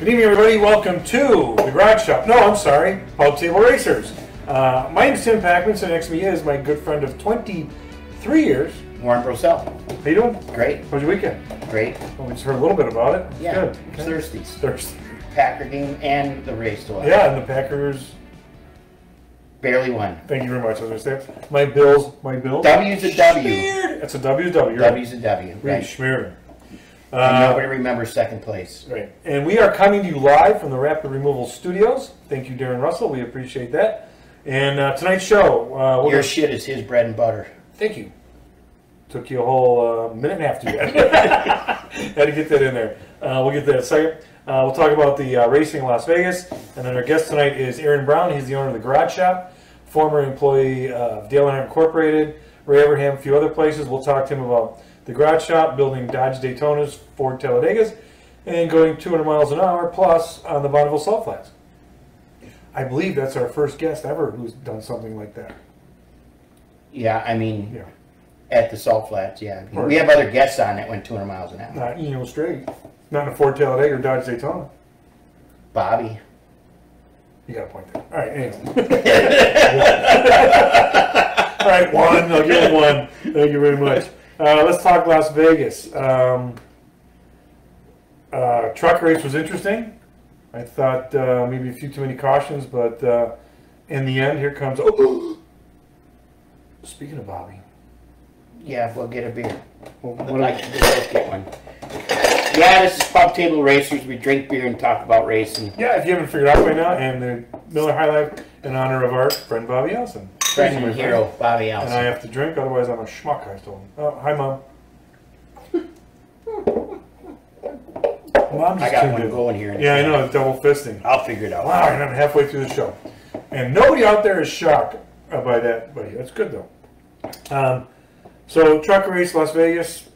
Good evening, everybody. Welcome to the Garage Shop. No, I'm sorry, Pub Table Racers. My name is Tim Packman. So next to me is my good friend of 23 years, Warren Brosell. How you doing? Great. How was your weekend? Great. Well, we just heard a little bit about it. Yeah. Good. Okay. Thirsty. Packer game and the race to watch. Yeah, and the Packers barely won. Thank you very much. I understand. My Bills. W's a W. It's a W's W. W's a W. Right. Right. Schmeared. And nobody remembers second place. Right. And we are coming to you live from the Rapid Removal Studios. Thank you, Darren Russell. We appreciate that. And tonight's show. Your shit is his bread and butter. Thank you. Took you a whole minute and a half to get. Had to get that in there. We'll get that in a second. We'll talk about the racing in Las Vegas. And then our guest tonight is Aaron Brown. He's the owner of the Garage Shop, former employee of Dale Earnhardt Incorporated, Ray Abraham, a few other places. We'll talk to him about the Garage Shop, building Dodge Daytonas, Ford Talladegas, and going 200 miles an hour plus on the Bonneville Salt Flats. I believe that's our first guest ever who's done something like that. Yeah, I mean, yeah. At the Salt Flats, yeah. We have other guests on that went 200 miles an hour. Not straight. Not in a Ford Talladega or Dodge Daytona. Bobby. You got a point there. All right, anyway. All right, one. I'll give him one. Thank you very much. Let's talk Las Vegas. Truck race was interesting. I thought maybe a few too many cautions, but in the end, here comes... Oh, speaking of Bobby. Yeah, we'll get a beer. We'll get one. Yeah, this is Pub Table Racers. We drink beer and talk about racing. Yeah, if you haven't figured out by now, and the Miller High Life in honor of our friend Bobby Elson. Friend and hero, Bobby Elson. And I have to drink, otherwise I'm a schmuck, I told him. Oh, hi, Mom. Mom just I got one going here. Yeah, I know, double fisting. I'll figure it out. Wow, and I'm halfway through the show. And nobody out there is shocked by that, but that's good, though. So, truck race, Las Vegas.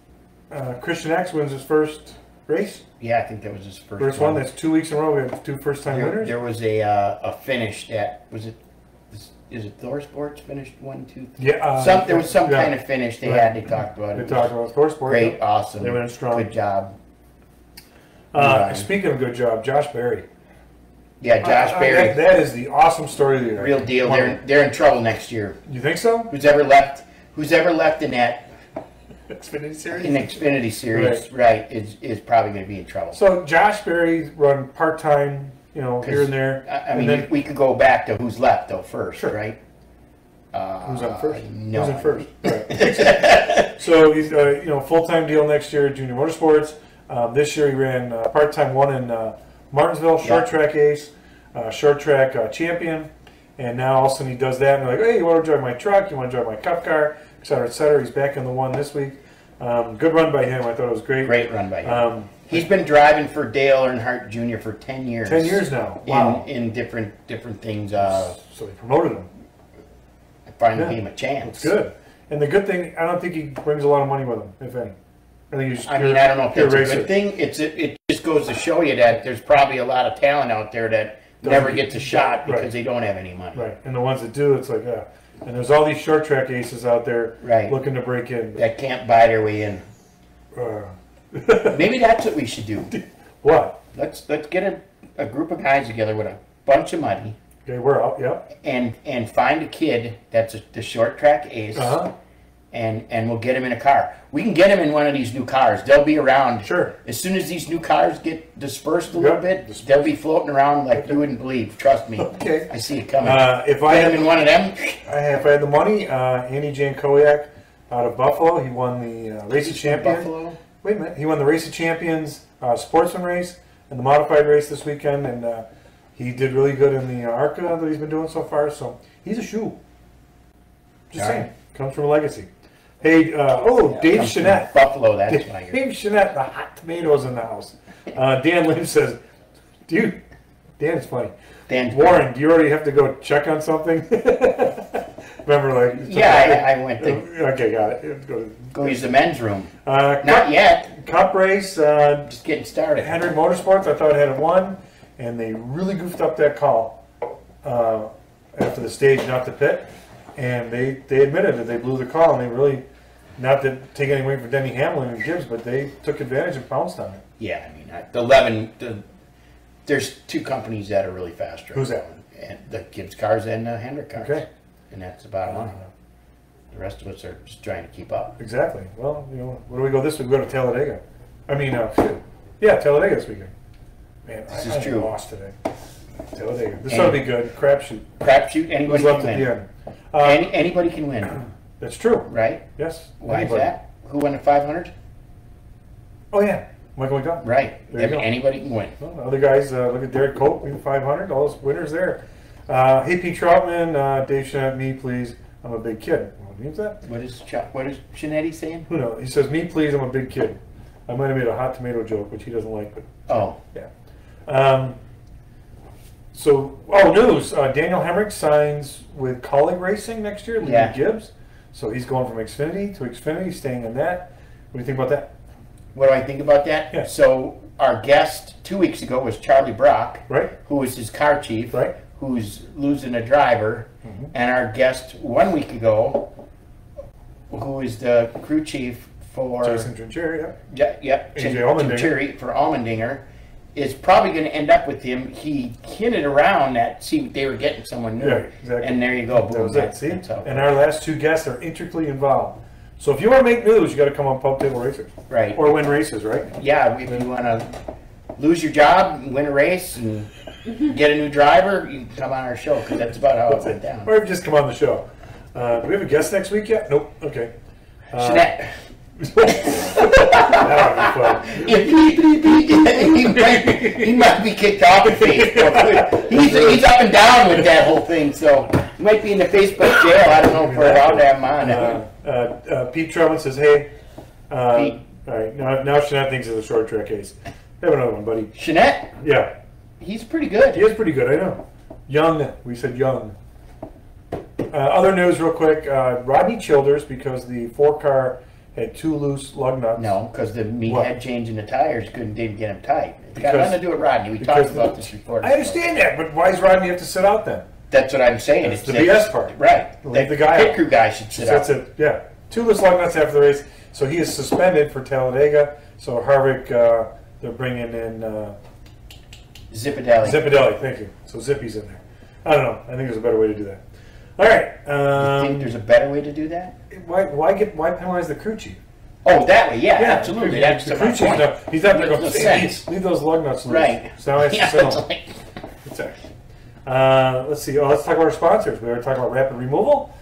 Christian X wins his first race. Yeah, I think that was his first one. That's 2 weeks in a row. We have two first-time winners. There was a finish that was it. Is it Thor Sports finished 1, 2, 3? Yeah. There was some kind of finish they had. They talked about it. They talked about Thor Sports. Great, awesome. They went strong. Good job. Speaking of good job, Josh Berry. Yeah, Josh Berry. That is the awesome story of the year. Real deal. They're in trouble next year. You think so? Who's ever left in that Xfinity Series? In the Xfinity Series, right, is probably going to be in trouble. So Josh Berry run part-time, here and there. I mean, we could go back to who's left, though, first, sure. Right? Who's on first? No. Who's in first? Right. So he's, full-time deal next year at Junior Motorsports. This year he ran part-time one in Martinsville, short track ace, short track champion. And now all of a sudden he does that, and they're like, hey, you want to drive my truck? You want to drive my cup car? Et cetera, et cetera. He's back in the one this week. Good run by him. I thought it was great. Great run by him. He's been driving for Dale Earnhardt Jr. for 10 years. 10 years now. Wow. In different things. So they promoted him. I finally gave him a chance. That's good. And the good thing, I don't think he brings a lot of money with him, if any. I think he's just I don't know if that's a good thing. It just goes to show you that there's probably a lot of talent out there that never gets a shot because they don't have any money. Right. And the ones that do, it's like, yeah. And there's all these short track aces out there looking to break in. That can't buy their way in. Maybe that's what we should do. What? Let's get a group of guys together with a bunch of money. Okay, we're out, yep. And find a kid that's the short track ace. And we'll get him in a car. We can get him in one of these new cars. They'll be around. Sure. As soon as these new cars get dispersed a little bit, they'll be floating around like you wouldn't believe. Trust me. Okay. I see it coming. If I had him in one of them. If I had the money, Andy Jankowiak out of Buffalo, he won the Race of Champions. Buffalo? Wait a minute. He won the Race of Champions Sportsman race and the modified race this weekend, and he did really good in the ARCA that he's been doing so far. So he's a shoe. Just saying. Comes from a legacy. Hey, Dave Chenette. Buffalo, that's why you're... Dave Chenette, the hot tomatoes in the house. Dan Lynch says, dude, Dan's funny. Warren, do you already have to go check on something? Remember, like... Yeah, I went to... Okay, got it. Go use the men's room. Not yet. Cup race. Just getting started. Henry Motorsports, I thought it had won, and they really goofed up that call after the stage, not to pit. And they admitted that they blew the call, and they really... Not to take anything away from Denny Hamlin and Gibbs, but they took advantage and pounced on it. Yeah, I mean, the There's two companies that are really fast right Who's now. that? And the Gibbs cars and the Hendrick cars. Okay. And that's the bottom line. The rest of us are just trying to keep up. Exactly. Well, you know, where do we go this week? We go to Talladega. I mean, yeah, Talladega this weekend. Man, This I is true. lost today. Talladega. This ought to be good. Crapshoot. Crapshoot, anybody Who's can left at win. the end? Anybody can win, That's true. right? Yes. Why Anybody. is that? Who won the 500? Oh yeah, Michael McDonald. Right. There you go. Anybody can win. Well, other guys, look at Derek Cope, we 500. All those winners there. Hey, Pete Troutman, Dave Shannon, me please. I'm a big kid. What means that? What is Shanetti saying? Who knows? He says, me please. I'm a big kid. I might have made a hot tomato joke, which he doesn't like, but Oh. yeah. News. Daniel Hemrick signs with Colleague Racing next year, leaving Gibbs. So he's going from Xfinity to Xfinity, staying in that. What do you think about that? What do I think about that? Yeah. So our guest 2 weeks ago was Charlie Brock, Right. who was his car chief, Right. who's losing a driver. Mhm. And our guest 1 week ago, who is the crew chief for Jason Trincheri, yeah. AJ Allmendinger. Trincheri for Allmendinger, is probably going to end up with him. He hinted around that, see, they were getting someone new. Yeah, exactly. And there you go. That Boom. was it. See? That's how- And our last two guests are intricately involved. So if you want to make news, you got to come on Pub Table Racers. Right. Or win races, right? Yeah, if you want to lose your job, and win a race, and get a new driver, you can come on our show, because that's about how it went down. Or just come on the show. Do we have a guest next week yet? Nope. Okay. Jeanette. That would be fun. he might be kicked off of Facebook. He's up and down with that whole thing, so he might be in the Facebook jail. I don't know if we're allowed to have him on. Pete Truman says, hey. Pete. All right. Now Jeanette thinks it's a short track ace. Have another one, buddy. Jeanette, Yeah. he's pretty good. He is pretty good, I know. Young. We said young. Other news real quick. Rodney Childers, because the 4-car had 2 loose lug nuts. No, because the meathead changing the tires didn't get him tight. It's got Because- nothing to do with Rodney. We talked about this before. I understand that, but why does Rodney have to sit out then? That's what I'm saying. That's the BS part. Right. Leave the guy pit out. crew guy should sit That's out. it. Yeah. 2 loose lug nuts after the race. So he is suspended for Talladega. So Harvick, they're bringing in Zipadelli. Zipadelli. Thank you. So Zippy's in there. I don't know. I think there's a better way to do that. All right. You think there's a better way to do that? Why penalize the crew chief? Oh, that way, yeah, absolutely. That's the my crew chief. point. He's not going to go. Makes no sense. Leave those lug nuts loose. Right. So now I have to sit on them. Like, Let's see. Let's talk about our sponsors. We already talked about Rapid Removal.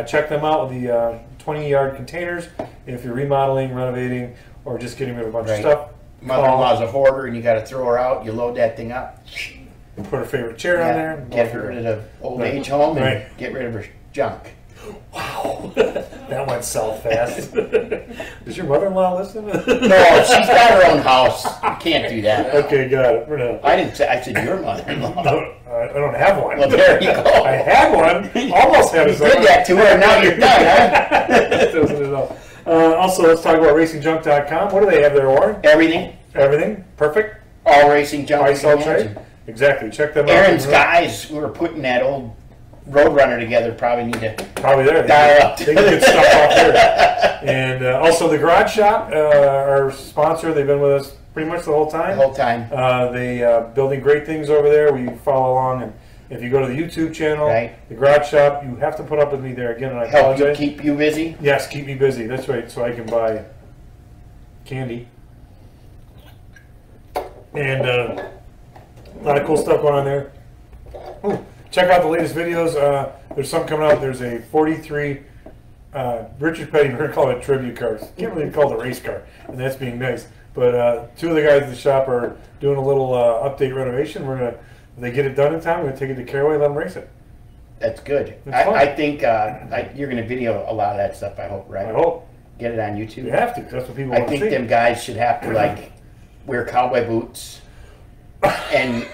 Check them out with the 20-yard containers. If you're remodeling, renovating, or just getting rid of a bunch of stuff. Mother-in-law's a hoarder, and you got to throw her out. You load that thing up. Put her favorite chair on there. Get rid of the old age home and get rid of her junk. Wow, that went south fast. Does your mother-in-law listen? No, she's got her own house. You can't do that. Okay, got it. We're done. I didn't say. I said your mother-in-law. No, I don't have one. Well, there you go. I had one. Almost had You a did that to her, and now you're done, huh? Doesn't it all. Also, let's talk about RacingJunk.com. What do they have there, Warren? Everything. Everything. Perfect. All racing junk. Buy, sell, trade. Exactly. Check them out. Aaron's guys who are putting that old Roadrunner together probably need to Probably there. dial up. They can get stuff off there. And also the Garage Shop, our sponsor. They've been with us pretty much the whole time. The whole time. They building great things over there. We follow along, and if you go to the YouTube channel, the Garage Shop, you have to put up with me there again. And I Help you apologize. keep you busy. Yes, keep me busy. That's right. So I can buy candy and a lot of cool stuff going on there. Ooh, check out the latest videos. There's some coming out. There's a 43 Richard Petty. We're going to call it a tribute car. Can't really call it a race car, and that's being nice. But 2 of the guys at the shop are doing a little update renovation. We're gonna, if they get it done in time, we're gonna take it to Caraway, let them race it. That's good. It's fun. I think you're going to video a lot of that stuff. I hope, right? I hope Get it on YouTube. you have to. 'Cause that's what people I want to think see. them guys should have to like wear cowboy boots and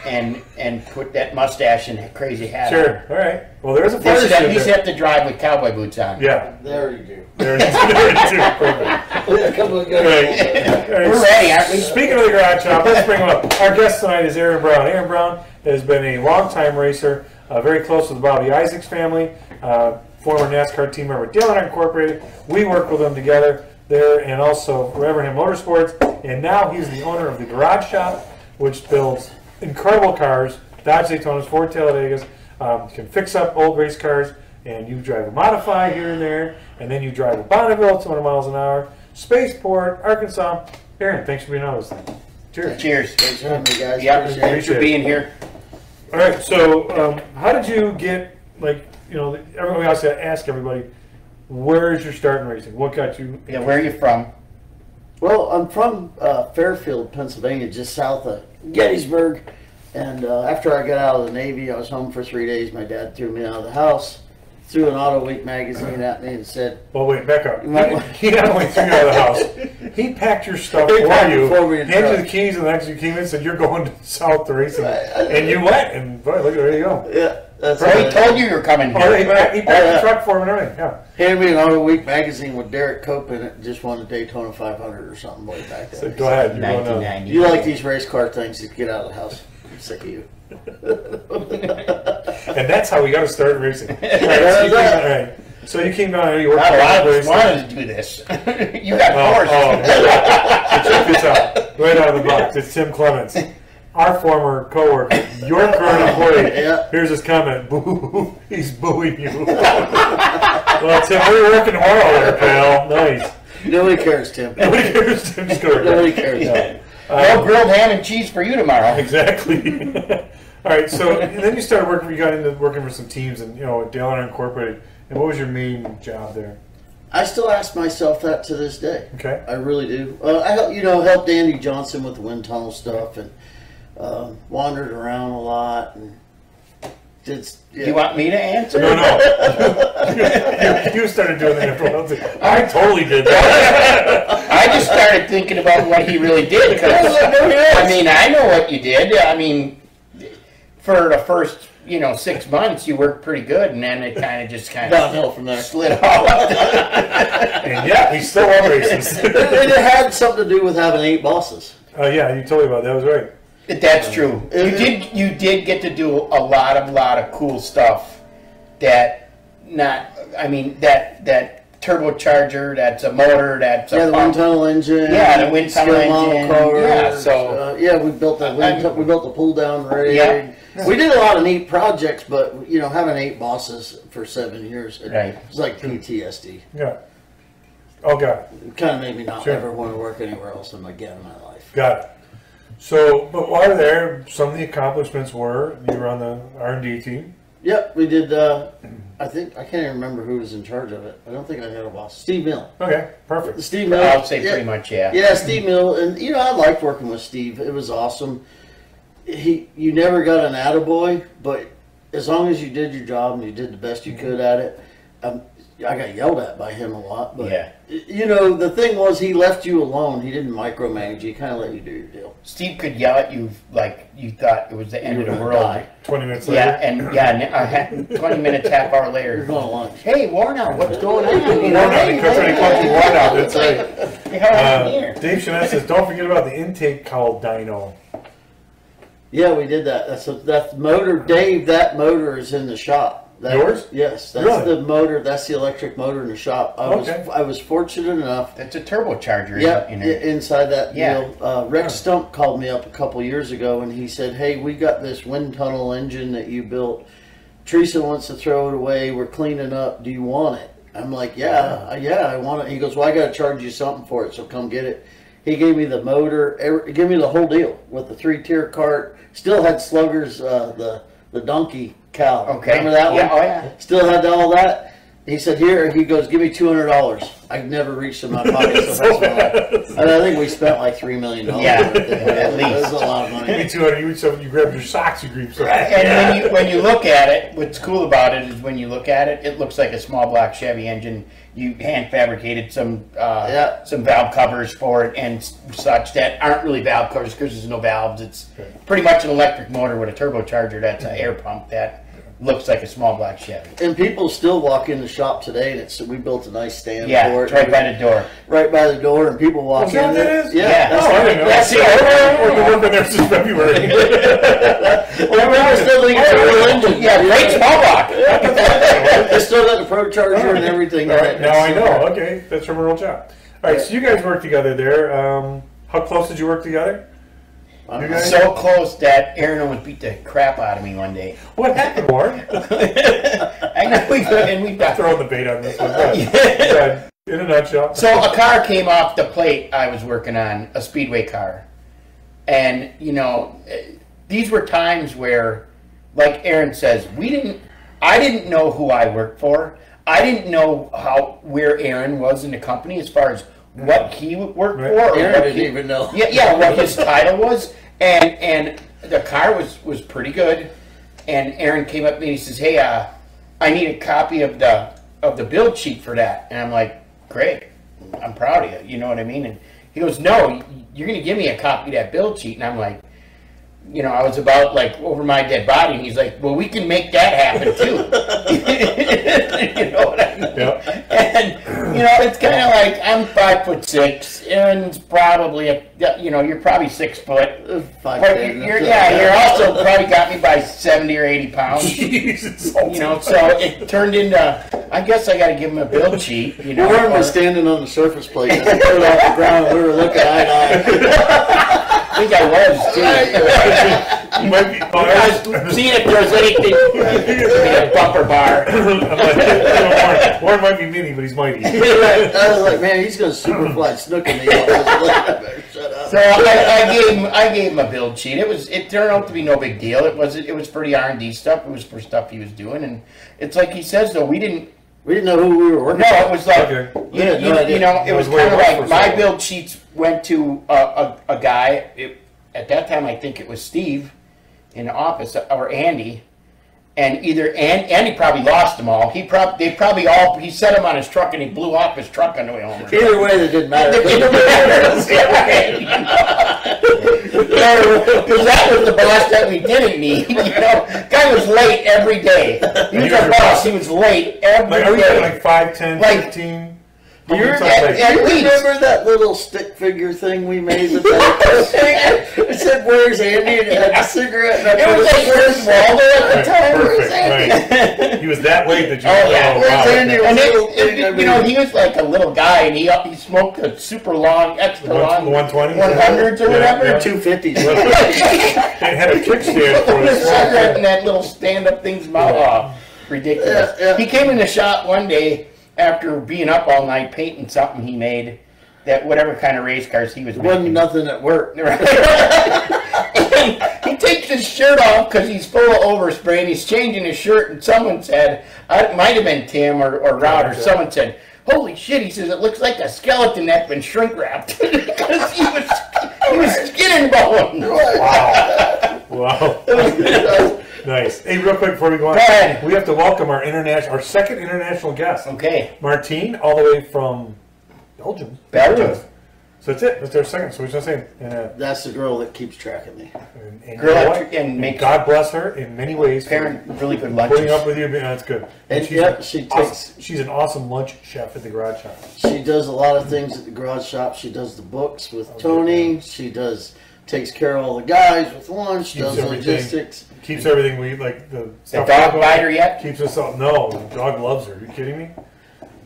put that mustache and crazy hat on. Sure. All right. Well, there's a They fire should at least there. have to drive with cowboy boots on. Yeah. There you go. There it is. There it is. Perfect. Yeah, a couple of guys. Right. All right. We're ready, aren't we? Speaking of the Garage Shop, let's bring him up. Our guest tonight is Aaron Brown. Aaron Brown has been a longtime racer, very close to the Bobby Isaacs family, former NASCAR team member at Dale Earnhardt Incorporated. We work with them together there, and also Abraham Motorsports. And now he's the owner of the Garage Shop, which builds incredible cars, Dodge Daytonas, Ford Talladegas. You can fix up old race cars, and you drive a modified here and there, and then you drive a Bonneville 200 miles an hour, Spaceport, Arkansas. Aaron, thanks for being on this thing. Cheers. Cheers. Thanks for having me, guys. Yeah, thanks for being here. All right, so how did you get, like, you know, everybody else to ask everybody, where's your start in racing? What got you? Yeah, where are you from? Well, I'm from Fairfield, Pennsylvania, just south of Gettysburg. And after I got out of the Navy, I was home for 3 days. My dad threw me out of the house, threw an Auto Week magazine at me and said, Well, wait, back up. You might- He not only threw you out of the house, he packed your stuff He packed for you, it for me in handed you truck. the keys, and the next you came in and said, you're going to South to racing. And you went, and boy, look, there you go. yeah, that's So he told you were coming Oh, here. he packed the truck for him and everything, yeah. Handed me an Auto Week magazine with Derek Cope in it, just won a Daytona 500 or something way back then. So go ahead, you're going on. 1990. You like these race car things, just get out of the house. I'm sick of you. And that's how we got to start racing. All right, so you came down and you worked Not a lot of us racing. wanted to do this. You got forced. So check this out. Right out of the box, it's Tim Clements, our former co-worker, your current employee. Yeah. Here's his comment. Boo, he's booing you. Well, Tim, we're working tomorrow there, pal. Nice. Nobody cares, Tim. Nobody cares. Tim, just go right Nobody there. cares. No grilled ham and cheese for you tomorrow. Exactly. All right, so and then you started working, you got into working for some teams and, you know, Dale Earnhardt Incorporated. And what was your main job there? I still ask myself that to this day. Okay. I really do. I helped Andy Johnson with the wind tunnel stuff and wandered around a lot and did. Yeah. You want me to answer? No. You started doing that after a while. I totally did that. I just started thinking about what he really did because I mean I know what you did. I mean, for the first 6 months you worked pretty good, and then it kind of Downhill from there. slid off. And yeah, we still love races. It had something to do with having 8 bosses. Oh yeah, you told me about that. That was right. That's true. You did get to do a lot of cool stuff. That turbocharger. That's a motor. That's a The wind pump. tunnel engine. Yeah, the wind tunnel skill model engine. cars, Yeah, so we built that. We built the pull down rig. Yeah. We did a lot of neat projects, but having 8 bosses for 7 years, it was like PTSD. Yeah. Oh god. It kind of made me not Sure. ever want to work anywhere else again in my life. Got it. So, but while you're there, some of the accomplishments were you were on the R&D team. Yep, we did. I can't even remember who was in charge of it. I don't think I had a boss. Steve Mill. Okay, perfect. Steve Mill. I would say pretty much, yeah. Yeah, Steve Mill, and I liked working with Steve. It was awesome. You never got an attaboy, but as long as you did your job and you did the best you could at it, I got yelled at by him a lot. But Yeah. the thing was, he left you alone. He didn't micromanage you. He kind of let you do your deal. Steve could yell at you like you thought it was the end of the world. 20 minutes later. Yeah, 20 minutes, half hour later. You're going to lunch. Hey, Warnow, what's going on? Warnow, because when he comes to Warnow, that's right. The hell happened here? Dave Chanel says, don't forget about the intake cowl dyno. Yeah, we did that. That's the motor, Dave. That motor is in the shop. Yours? Yes, that's Really? the motor. That's the electric motor in the shop. I was fortunate enough. That's a turbocharger. Yeah, in it. inside that Yeah. deal. Rex Stump called me up a couple years ago and he said, "Hey, we got this wind tunnel engine that you built. Teresa wants to throw it away. We're cleaning up. Do you want it?" I'm like, "Yeah, I want it." He goes, "Well, I got to charge you something for it, so come get it." He gave me the motor, gave me the whole deal with the 3-tier cart. Still had Slugger's the donkey cow. Okay. Remember that one? Yeah, oh yeah. Still had all that. He said, "Here," he goes, "give me $200. I've never reached in my pocket so fast in my life. And I think we spent like $3 million. Yeah, at least. It was a lot of Give money. me 200. You grab your socks, you grab some. And when you look at it, what's cool about it is when you look at it, it looks like a small block Chevy engine. You hand fabricated some valve covers for it and such that aren't really valve covers because there's no valves. It's pretty much an electric motor with a turbocharger. That's an air pump that looks like a small block Chevy. And people still walk in the shop today, and we built a nice stand Yeah, for it. it's right by the door. Right by the door, and people walk Is that in. what that is? Yeah. Oh, I didn't know. That's it. We've been working there since February. Well, we're still thinking turbo engine. Yeah, great small block. They still got the pro charger and everything. All right, in it. now I know. Okay, that's from a real job. All right, so you guys work together there. How close did you work together? You guys? So close that Aaron almost beat the crap out of me one day. What happened, Warren? I know we've got Throwing the bait on this one. Go ahead. In a nutshell. So a car came off the plate I was working on, a speedway car. And, these were times where, like Aaron says, I didn't know who I worked for. I didn't know where Aaron was in the company as far as what he worked for. Or Aaron didn't even know. Yeah, what his title was. And the car was pretty good. And Aaron came up to me and he says, "Hey, I need a copy of the build sheet for that." And I'm like, "Great, I'm proud of you." You know what I mean? And he goes, "No, you're going to give me a copy of that build sheet." And I'm like, I was about like over my dead body, and he's like, "Well, we can make that happen too." You know what I mean? Yep. And it's kind of like I'm 5'6". Aaron's probably you're probably 6 foot. But you're also probably got me by 70 or 80 pounds. Jesus. So it turned into, I guess I got to give him a build sheet. Warren was standing on the surface plate, and he put it off the ground, and we were looking eye to eye. I think I was too. You might be. I was seeing if there was anything. A bumper bar. Warren might be mini, but he's mighty. I was like, man, he's going to super fly snook in me. I better shut up. So I gave him a build sheet. It turned out to be no big deal. It was for the R&D stuff. It was for stuff he was doing, and it's like he says though, we didn't know who we were working No, with. it was like, Okay. it was kind of like my build sheets went to a guy. At that time, I think it was Steve in the office, or Andy. And Andy probably lost them all. He set them on his truck and he blew off his truck on the way home. Either way, it didn't matter. Because that was the boss that we didn't need. Guy was late every day. He was our boss. He was late every Are we day. like 5, 10, 15? Do you remember that little stick figure thing we made with that? It said, "Where's Andy?" And it had a cigarette. And It was like, "Where's Waldo?" at the time. Perfect, right. He was that late that you. Oh yeah, Where's Andy? And he was like a little guy, and he smoked a super long, extra long 120s, 100s or whatever. Yeah. 250s. It had a kickstand for With a his cigarette and that little stand-up thing's mouth off. Ridiculous. Yeah. He came in the shop one day after being up all night painting something he made, that whatever kind of race cars he was Wasn't making. nothing at work. And he takes his shirt off because he's full of overspray, and he's changing his shirt, and someone said, it might have been Tim or Rod, or someone said, "Holy shit," he says, "it looks like a skeleton that's been shrink wrapped." Because he was skin and bone. Wow. Nice. Hey, real quick before we go on, Go ahead. we have to welcome our second international guest. Okay. Martine, all the way from Belgium. Belgium. So that's it. That's our second. So we're just saying. That's the girl that keeps track of me. And Girl, you know what? and makes God bless her in many ways. parent really good Putting lunches. up with you, that's good. And she's yep, she's an awesome lunch chef at the garage shop. She does a lot of things at the garage shop. She does the books with Tony. She takes care of all the guys with lunch. Keeps does everything. logistics. Keeps everything we like. The stuff dog we bite her yet? Keeps us all. No, the dog loves her. Are you kidding me?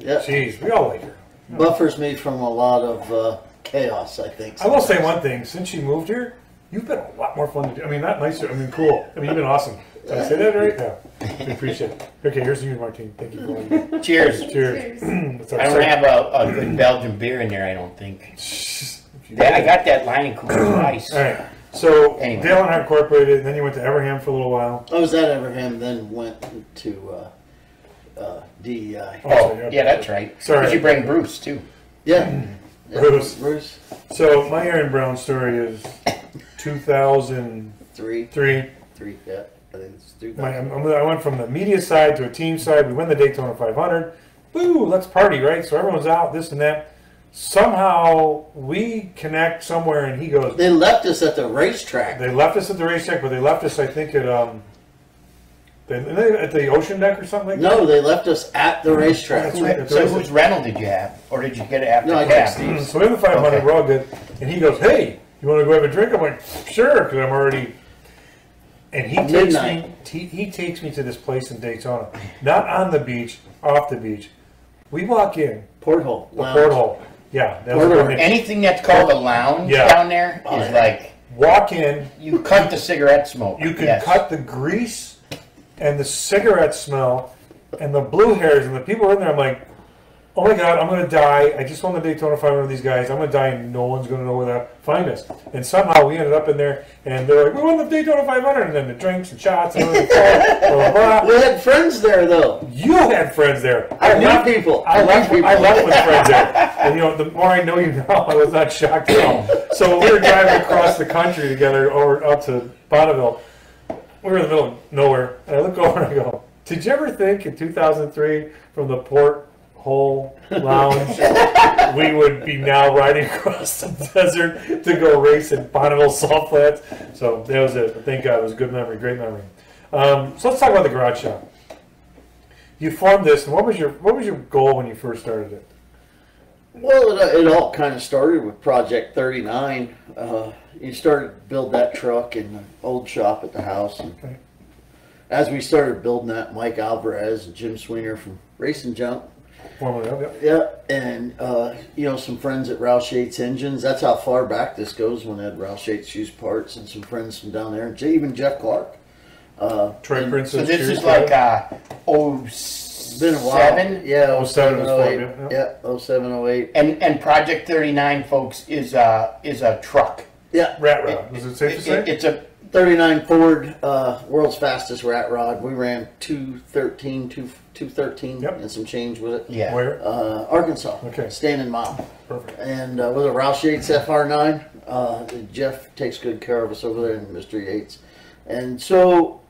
Yeah, Jeez, we all like her. buffers me from a lot of chaos. I think. I will say one thing: since she moved here, you've been a lot more fun to do. I mean, not nicer. I mean, cool. I mean, you've been awesome. Did I say that right? Yeah. We appreciate it. Okay, here's you, Martine. Thank you for all you do. Cheers. Cheers. That's our I don't second- have a good Belgian beer in there, I don't think. I got that line of cool ice. All right. So Anyway. Dale Earnhardt Incorporated, and then you went to Everham for a little while. I was at Everham, then went to DEI. Oh, yeah, that's right. Sorry. Because you bring Bruce, too. Yeah. Bruce. Bruce. So my Aaron Brown story is 2003. Three. Yeah. I think it's 2000. I went from the media side to a team side. We win the Daytona 500. Woo, let's party, right? So everyone's out, this and that. Somehow we connect somewhere, and he goes. They left us at the racetrack. They left us at the racetrack, but they left us, I think, at the ocean deck or something like that. No, they left us at the racetrack. That's right. So whose rental did you have? Or did you get it after No, I cab? got Steve's. So we have the 500, Okay. we're all good. And he goes, "Hey, you want to go have a drink?" I'm like, "Sure," because I'm already. And he takes me to this place in Daytona, not on the beach, off the beach. We walk in Porthole. the Lounge. porthole. Yeah, that was Porthole. when they- Anything that's called a lounge Yeah. down there is like walk in. You cut the cigarette smoke. You can cut the grease and the cigarette smell and the blue hairs and the people in there. I'm like, oh my God, I'm going to die. I just won the Daytona 500 with these guys. I'm going to die and no one's going to know where to find us. And somehow we ended up in there and they're like, we won the Daytona 500. And then the drinks and shots and blah, blah, blah. We had friends there, though. You had friends there. I knew people. I left with friends there. And you know, the more I know you now, I was not shocked at all. So we were driving across the country together over up to Bonneville. We were in the middle of nowhere. And I look over and I go, did you ever think in 2003 from the port hole lounge we would be now riding across the desert to go race in Bonneville Salt Flats? So that was it. Thank God. It was a good memory, great memory. So let's talk about the garage shop. You formed this, and what was your goal when you first started it? Well, it all kind of started with Project 39. You started to build that truck in the old shop at the house. And Okay. as we started building that, Mike Alvarez and Jim Sweener from Race and Jump. Formerly, yeah. Yeah, and you know, some friends at Roush Yates Engines. That's how far back this goes, when they had Roush Yates used parts, and some friends from down there, and even Jeff Clark. Trey Princess. So this Cheers is like Been a while. Yeah, 07 was 08. formed, Yeah, 07, 08. And Project 39, folks, is a truck. Yeah, Rat Rod. Was it safe to say? It's a 39 Ford, world's fastest rat rod. We ran 213 Yep. and some change with it. yeah. Where? Arkansas. Okay. Standing mile. Perfect. And with a Roush Yates FR9, Jeff takes good care of us over there, and Mr. Yates. And so,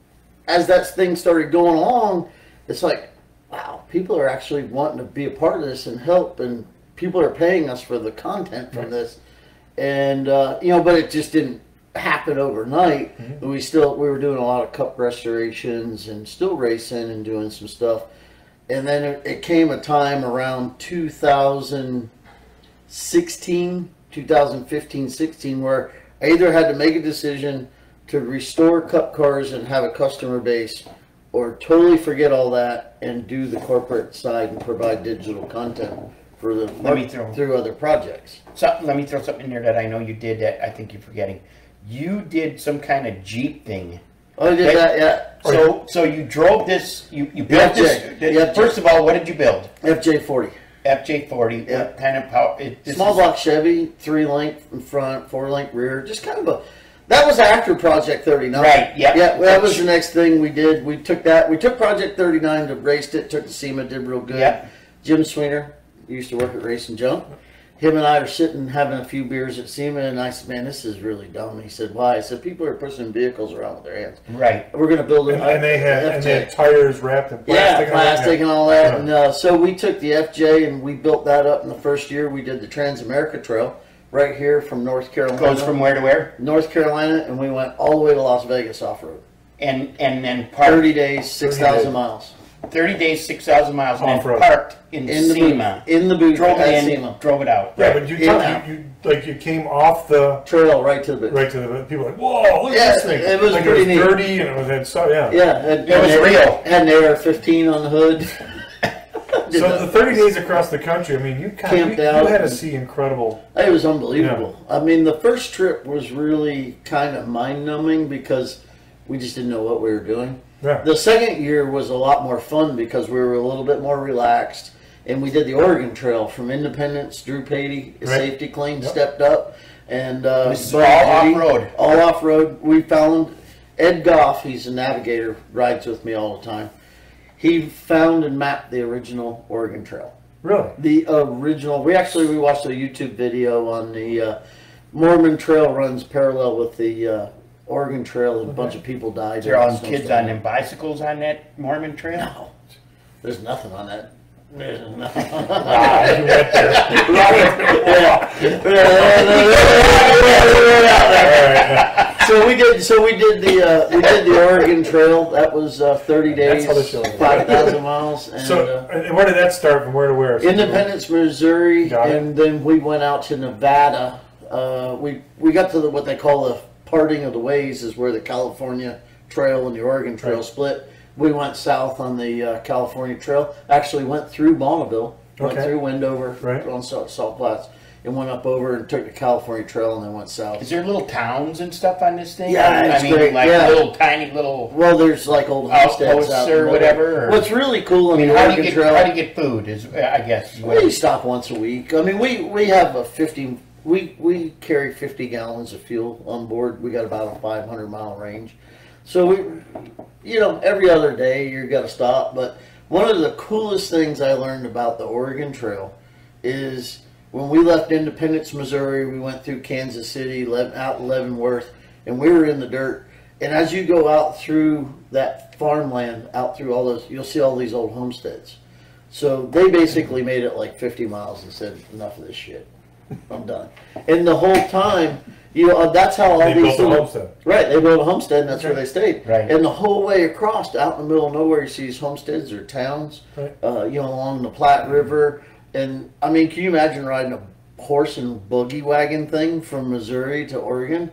as that thing started going along, it's like, wow, people are actually wanting to be a part of this and help, and people are paying us for the content from this. And you know, but it just didn't happen overnight. Mm-hmm. We were doing a lot of cup restorations and still racing and doing some stuff. And then it came a time around 2015, 16, where I either had to make a decision to restore cup cars and have a customer base, or totally forget all that and do the corporate side and provide digital content for the through other projects. So let me throw something in there that I know you did that I think you're forgetting. You did some kind of Jeep thing. Oh, I did that, yeah. So you drove this. You built this. FJ. First of all, what did you build? FJ40. FJ40. Yeah. What kind of power? Small block Chevy, 3-link in front, 4-link rear. Just kind of a. That was after Project 39. Right. Yeah. Yeah. Well, that was the next thing we did. We took that. We took Project 39 to raced it. Took to SEMA, did real good. Yeah. Jim Sweener used to work at Race and Jump. Him and I are sitting having a few beers at SEMA, and I said, "Man, this is really dumb." He said, "Why?" I said, "People are pushing vehicles around with their hands. Right. We're going to build it." And they had tires wrapped in plastic. Yeah, plastic and all that. Yeah. And so we took the FJ and we built that up in the first year. We did the Trans-America Trail right here from North Carolina. Goes from where to where? North Carolina, and we went all the way to Las Vegas off-road. And then 30 days, 6,000 miles. 30 days, 6,000 miles, and then Off-road. parked in the SEMA. booth. In the booth. Drove at in, SEMA. drove it out. Yeah, but you came off the Trail right to the booth. right to the people were like, whoa, look at this thing. It was like pretty it was neat. dirty and it had so yeah. Yeah, It was real. Had an AR-15 on the hood. So the 30 days across the country, I mean, you Camped you out had to and- see incredible. It was unbelievable. I mean, the first trip was really kind of mind-numbing because we just didn't know what we were doing. Yeah. The second year was a lot more fun because we were a little bit more relaxed, and we did the Oregon Trail from Independence. Drew Patey, Safety Clean, stepped up, and This is Buddy all Judy, off-road. All off-road. We found Ed Goff. He's a navigator, rides with me all the time. He found and mapped the original Oregon Trail. Really? The original. We watched a YouTube video on the Mormon Trail runs parallel with the Oregon Trail, and a bunch of people died. There are all kids on them bicycles on that Mormon Trail? No, there's nothing on that. There's nothing. You went there. So we did the Oregon Trail. That was 30 days, That's how they show it. 5,000 miles. And, So, and where did that start? From where to where? Independence, Missouri, Got it. and then we went out to Nevada. We got to what they call the parting of the ways, is where the California Trail and the Oregon Trail split. We went south on the California Trail. Actually went through Bonneville, went Okay. through Wendover, Right. on Salt Flats, and went up over and took the California Trail and then went south. Is there little towns and stuff on this thing? Yeah, it's I mean, great. like Yeah. little tiny little Well, there's like old homesteads outposts out or there. whatever. Or, What's really cool I on mean, the how do Oregon you Trail? get food? Is I guess is what We stop once a week. I mean, we have a 50. We carry 50 gallons of fuel on board. We got about a 500-mile range, so every other day you got to stop. But one of the coolest things I learned about the Oregon Trail is when we left Independence, Missouri. We went through Kansas City, out in Leavenworth, and we were in the dirt. And as you go out through that farmland, out through all those, you'll see all these old homesteads. So they basically made it like 50 miles and said, enough of this shit. I'm done. And the whole time, that's how all They these built a homestead. Right, they built a homestead and that's where they stayed. Right. And the whole way across, out in the middle of nowhere, you see these homesteads or towns, Right. Along the Platte River. And I mean, can you imagine riding a horse and buggy wagon thing from Missouri to Oregon?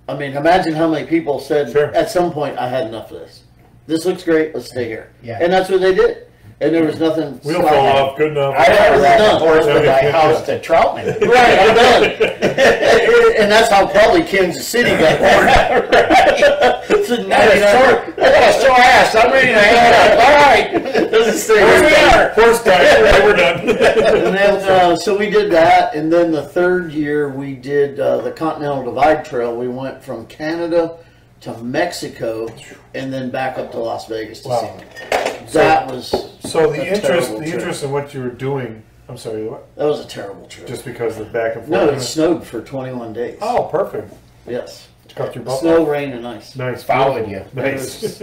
I mean, imagine how many people said at some point, I had enough of this. This looks great, let's stay here. Yeah. And that's what they did. And there was nothing. We'll fall off. Good enough. I never ride a horse Done. from my house to Troutman. Right, I'm done. And that's how probably Kansas City got born. It's a I got a sore ass. I'm ready to hang up. All right. Doesn't stay Here we here. are. Horse died. We're done. And then, so we did that, and then the third year we did the Continental Divide Trail. We went from Canada to Mexico, and then back up to Las Vegas to see them. That was So the a interest terrible trip. in what you were doing. I'm sorry. What? That was a terrible trip. Just because of the back and forth. No, it snowed for 21 days. Oh, perfect. Yes. Cut your butt. Snow, rain, and ice. Nice. Followed you. Nice.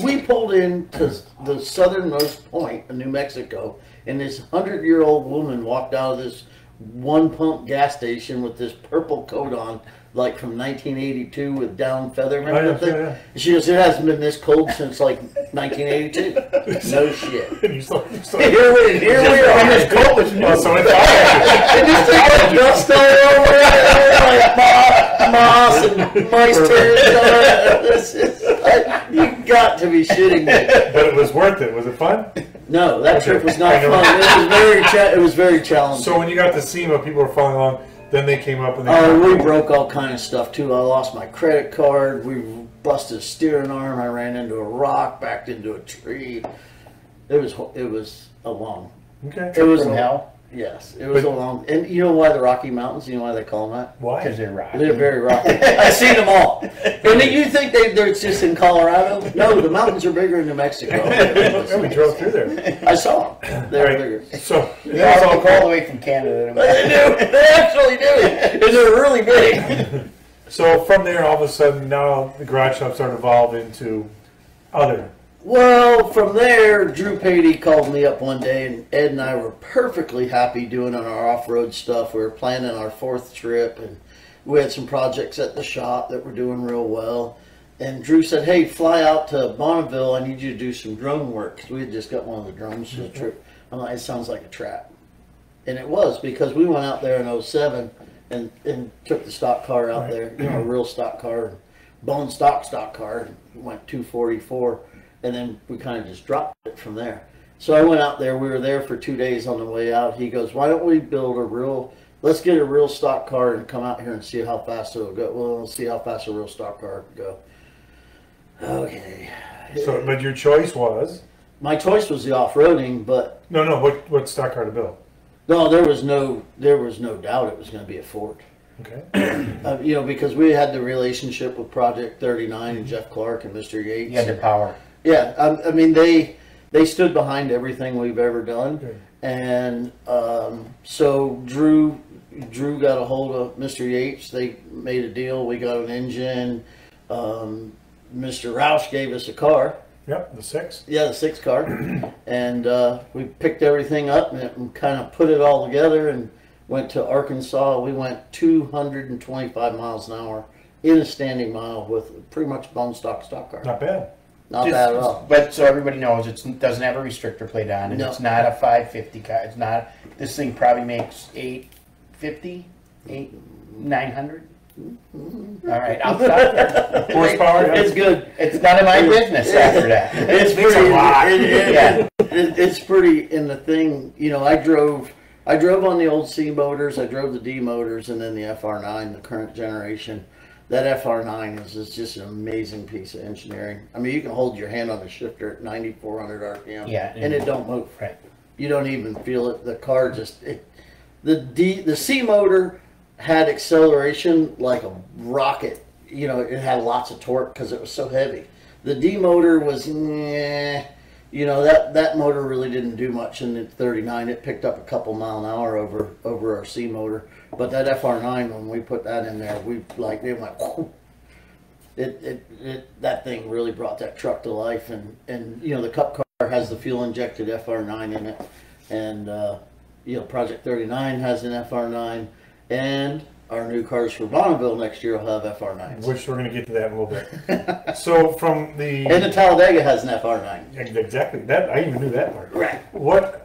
We pulled into the southernmost point of New Mexico, and this 100-year-old woman walked out of this one-pump gas station with this purple coat on, like from 1982 with down feather. Remember that thing? Yeah. And she goes, it hasn't been this cold since like 1982. No shit. You still Here we are. And his coat was new. Oh, so it's And this thing had dust all over it, like moss and mice turds on it. This is you got to be shitting me. But it was worth it. Was it fun? No, that trip was not fun. It was very challenging. So when you got to see what people were following along, then they came up and We broke all kind of stuff too. I lost my credit card. We busted a steering arm. I ran into a rock, backed into a tree. It was a long. Okay. It was From hell? Yes, it was a long. And you know why the Rocky Mountains? You know why they call them that? Why? Because they're rocky. They're very rocky. I've seen them all. And you think they're just in Colorado? No, the mountains are bigger in New Mexico. Yeah, we drove through there. I saw them. They were Right. bigger. So They all go all the way from Canada. They do. They actually do. And they're really big. So from there, all of a sudden, now the garage shop started to evolve into other. Well, from there, Drew Patey called me up one day, and Ed and I were perfectly happy doing our off-road stuff. We were planning our 4th trip, and we had some projects at the shop that were doing real well. And Drew said, hey, fly out to Bonneville. I need you to do some drone work, because we had just got one of the drones for the trip. I'm like, it sounds like a trap. And it was, because we went out there in 07 and took the stock car out there, a real stock car, bone stock car, and went 244. And then we kind of just dropped it from there. So I went out there. We were there for 2 days on the way out. He goes, why don't we build let's get a real stock car and come out here and see how fast it'll go. Well, we'll see how fast a real stock car can go. Okay. So, but your choice was? My choice was the off-roading, but No. What stock car to build? no, there was no doubt it was going to be a Ford. Okay. Because we had the relationship with Project 39 and Jeff Clark and Mr. Yates. You had the power. Yeah, I mean they stood behind everything we've ever done, Okay. and so Drew got a hold of Mr. Yates. They made a deal. We got an engine. Mr. Roush gave us a car. Yep, the 6. Yeah, the 6 car, and we picked everything up and kind of put it all together and went to Arkansas. We went 225 miles an hour in a standing mile with pretty much bone stock car. Not bad. Not bad at all. But so everybody knows, it doesn't have a restrictor plate on it. No. It's not a 550 car. It's not. This thing probably makes 850, 900. All right, I'll stop there. Horsepower? It's good. It's none of my business after that. It's It's a lot. It's pretty. And the thing, I drove I drove on the old C motors, I drove the D motors, and then the FR9, the current generation. That FR9 is just an amazing piece of engineering. I mean, you can hold your hand on the shifter at 9,400 RPM, and it don't move. Right. You don't even feel it. The car just the C motor had acceleration like a rocket. You know, it had lots of torque because it was so heavy. The D motor was, you know, that motor really didn't do much in the 39. It picked up a couple mile an hour over our C motor. But that FR9, when we put that in there, it went, whoo. That thing really brought that truck to life. And you know, the Cup car has the fuel injected FR9 in it, and you know, Project 39 has an FR9, and our new cars for Bonneville next year will have FR9s. Which we're going to get to that in a little bit. So from the... And the Talladega has an FR9. Exactly. That I even knew that part. Right.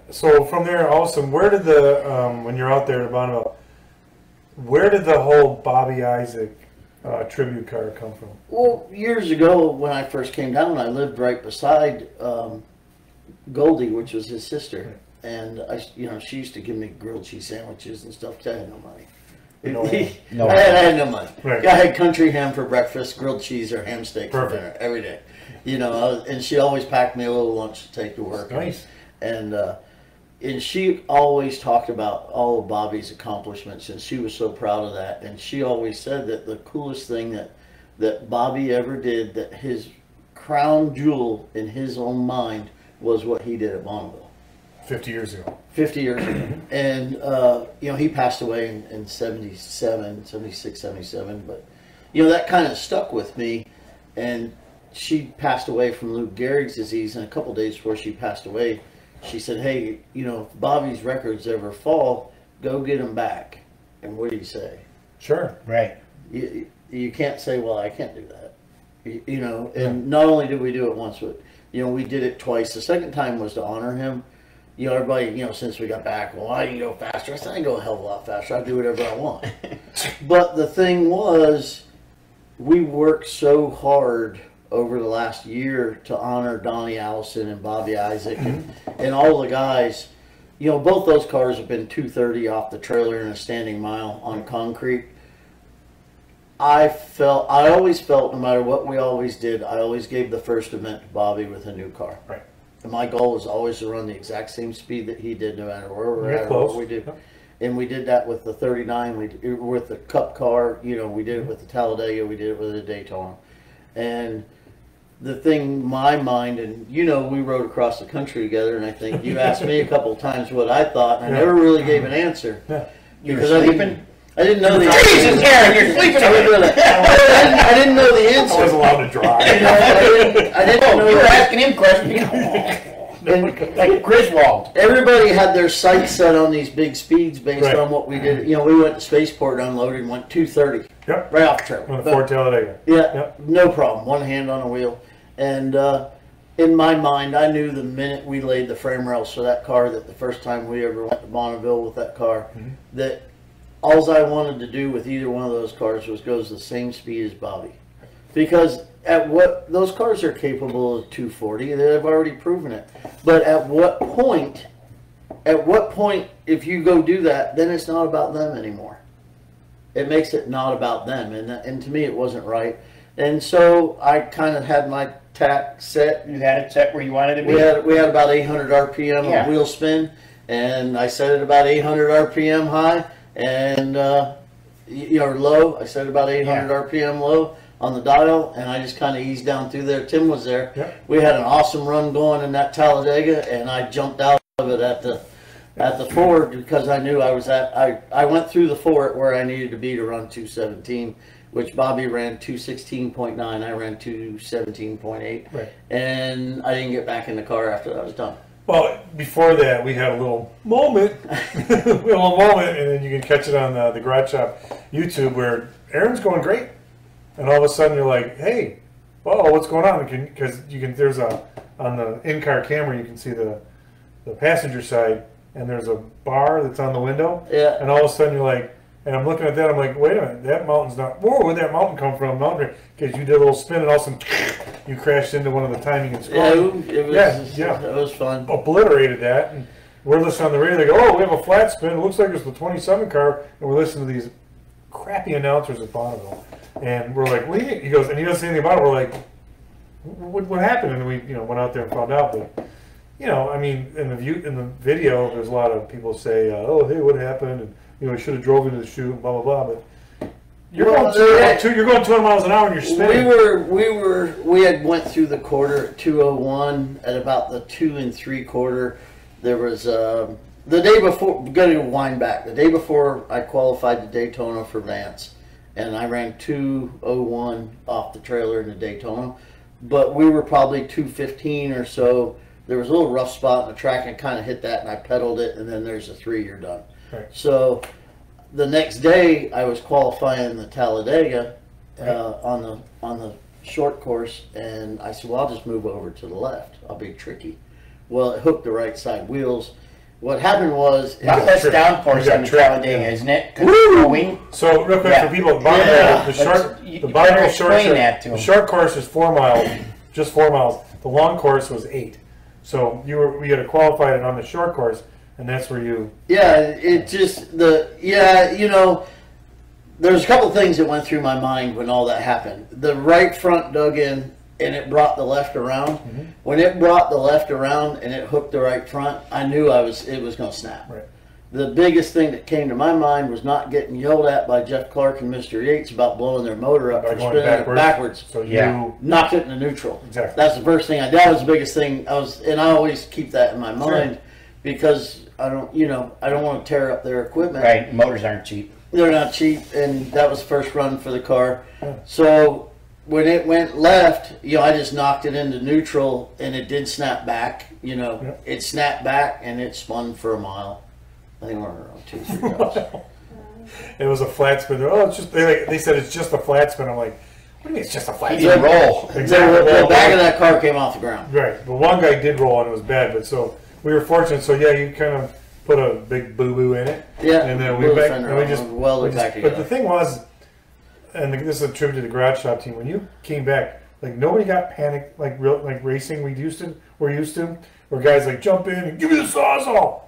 So from there, awesome. Where did the, when you're out there at Bonneville, where did the whole Bobby Isaac tribute car come from? Well, years ago when I first came down, I lived right beside Goldie, which was his sister. And you know, she used to give me grilled cheese sandwiches and stuff because I had no money. No. I had no money. Right. I had country ham for breakfast, grilled cheese or ham steak for dinner every day. You know, and she always packed me a little lunch to take to work. Nice. And she always talked about all of Bobby's accomplishments, and she was so proud of that. And she always said that the coolest thing that Bobby ever did, that his crown jewel in his own mind, was what he did at Bonneville. 50 years ago. 50 years ago. And, you know, he passed away in 77, 76, 77. But, you know, that kind of stuck with me. And she passed away from Lou Gehrig's disease. And a couple days before she passed away, she said, hey, you know, if Bobby's records ever fall, go get them back. And what do you say? Sure. Right. You can't say, well, I can't do that. You know, and not only did we do it once, but, you know, we did it twice. The second time was to honor him. You know, everybody, you know, since we got back, well, why do you go faster? I said, I can go a hell of a lot faster. I do whatever I want. But the thing was, we worked so hard over the last year to honor Donnie Allison and Bobby Isaac and all the guys. You know, both those cars have been 230 off the trailer in a standing mile on concrete. I always felt, no matter what we always did, I always gave the first event to Bobby with a new car. Right. And my goal was always to run the exact same speed that he did, no matter where we're at or what we did. And we did that with the 39, with the Cup car. You know, we did it with the Talladega, we did it with the Daytona. And the thing, my mind, and you know, we rode across the country together, and I think you asked me a couple of times what I thought, and I never really gave an answer. You were sleeping? I didn't know the answer. Jesus, Aaron, you're sleeping. I didn't know the answer. I was allowed to drive. You know, I didn't know. You were asking him questions. Like Griswold. Everybody had their sights set on these big speeds based on what we did. You know, we went to Spaceport, unloaded, and went 230. Yep. Right off the trailer. On the Ford Talladega. Yeah, no problem. One hand on the wheel. And in my mind, I knew the minute we laid the frame rails for that car, that the first time we ever went to Bonneville with that car, that all I wanted to do with either one of those cars was go the same speed as Bobby. Because at what those cars are capable of 240, they've already proven it. But at what point, if you go do that, then it's not about them anymore. It makes it not about them, and to me, it wasn't right. And so I kind of had my tack set. You had it set where you wanted it to be? We had about 800 RPM of wheel spin, and I set it about 800 RPM high, and you know, low. I set about 800 RPM low on the dial, and I just kind of eased down through there. Tim was there. Yep. We had an awesome run going in that Talladega, and I jumped out of it at the Ford because I knew I was I went through the Ford where I needed to be to run 217, which Bobby ran 216.9. I ran 217.8. Right. And I didn't get back in the car after that was done. Well, before that, we had a little moment. And then you can catch it on the Garage Shop YouTube, where Aaron's going great. And all of a sudden you're like, hey, whoa, what's going on? Because there's on the in-car camera, you can see the passenger side, and there's a bar that's on the window. Yeah. And all of a sudden you're like, and I'm looking at that, I'm like, wait a minute, that mountain's not, whoa, where'd that mountain come from? Because you did a little spin, and all of a sudden you crashed into one of the timing and scoring. It was fun. Obliterated that. And We're listening on the radio. They go, "Oh, we have a flat spin. It looks like it's the 27 car," and we're listening to these crappy announcers at Bonneville, and we're like, "What?" He goes, and he doesn't say anything about it. We're like, "What happened?" And we, went out there and found out. But I mean, in the video, there's a lot of people say, "Oh, hey, what happened?" And we should have drove into the chute, blah blah blah. But you're going 200 miles an hour and you're spinning. We had went through the quarter at 201 at about the 2 3/4. There was the day before. We're going to wind back. The day before I qualified to Daytona for Vance, and I ran 201 off the trailer in the Daytona, but we were probably 215 or so. There was a little rough spot in the track and kind of hit that, and I pedaled it, and then there's a 3 you're done. Right. So the next day I was qualifying the Talladega on the short course, and I said, well, I'll just move over to the left. I'll be tricky. Well, it hooked the right side wheels. What happened was not less downforce on the Talladega, isn't it? So real quick for people, the short course is 4 miles, just 4 miles. The long course was 8. So we had to qualify it on the short course, and that's where you. Yeah, it just there's a couple of things that went through my mind when all that happened. The right front dug in, and it brought the left around. Mm-hmm. When it brought the left around and it hooked the right front, I knew it was going to snap. Right. The biggest thing that came to my mind was not getting yelled at by Jeff Clark and Mr. Yates about blowing their motor up for spinning it backwards. So you knocked it into neutral. Exactly. That's the first thing that was the biggest thing. And I always keep that in my mind because I don't want to tear up their equipment. Right. Motors aren't cheap. They're not cheap, and that was the first run for the car. Yeah. So when it went left, I just knocked it into neutral, and it did snap back. It snapped back, and it spun for a mile. I think we're around 2-3 miles. It was a flat spin. Oh, it's just they said it's just a flat spin. I'm like, what do you mean it's just a flat spin? He didn't roll. Exactly. The back of that car came off the ground. Right. But one guy did roll, and it was bad. But so we were fortunate. So you kind of put a big boo-boo in it. Yeah. And then we just welded back together. But the thing was, and this is a tribute to the garage shop team. When you came back, nobody got panicked like racing we're used to, where guys jump in and give me the sawzall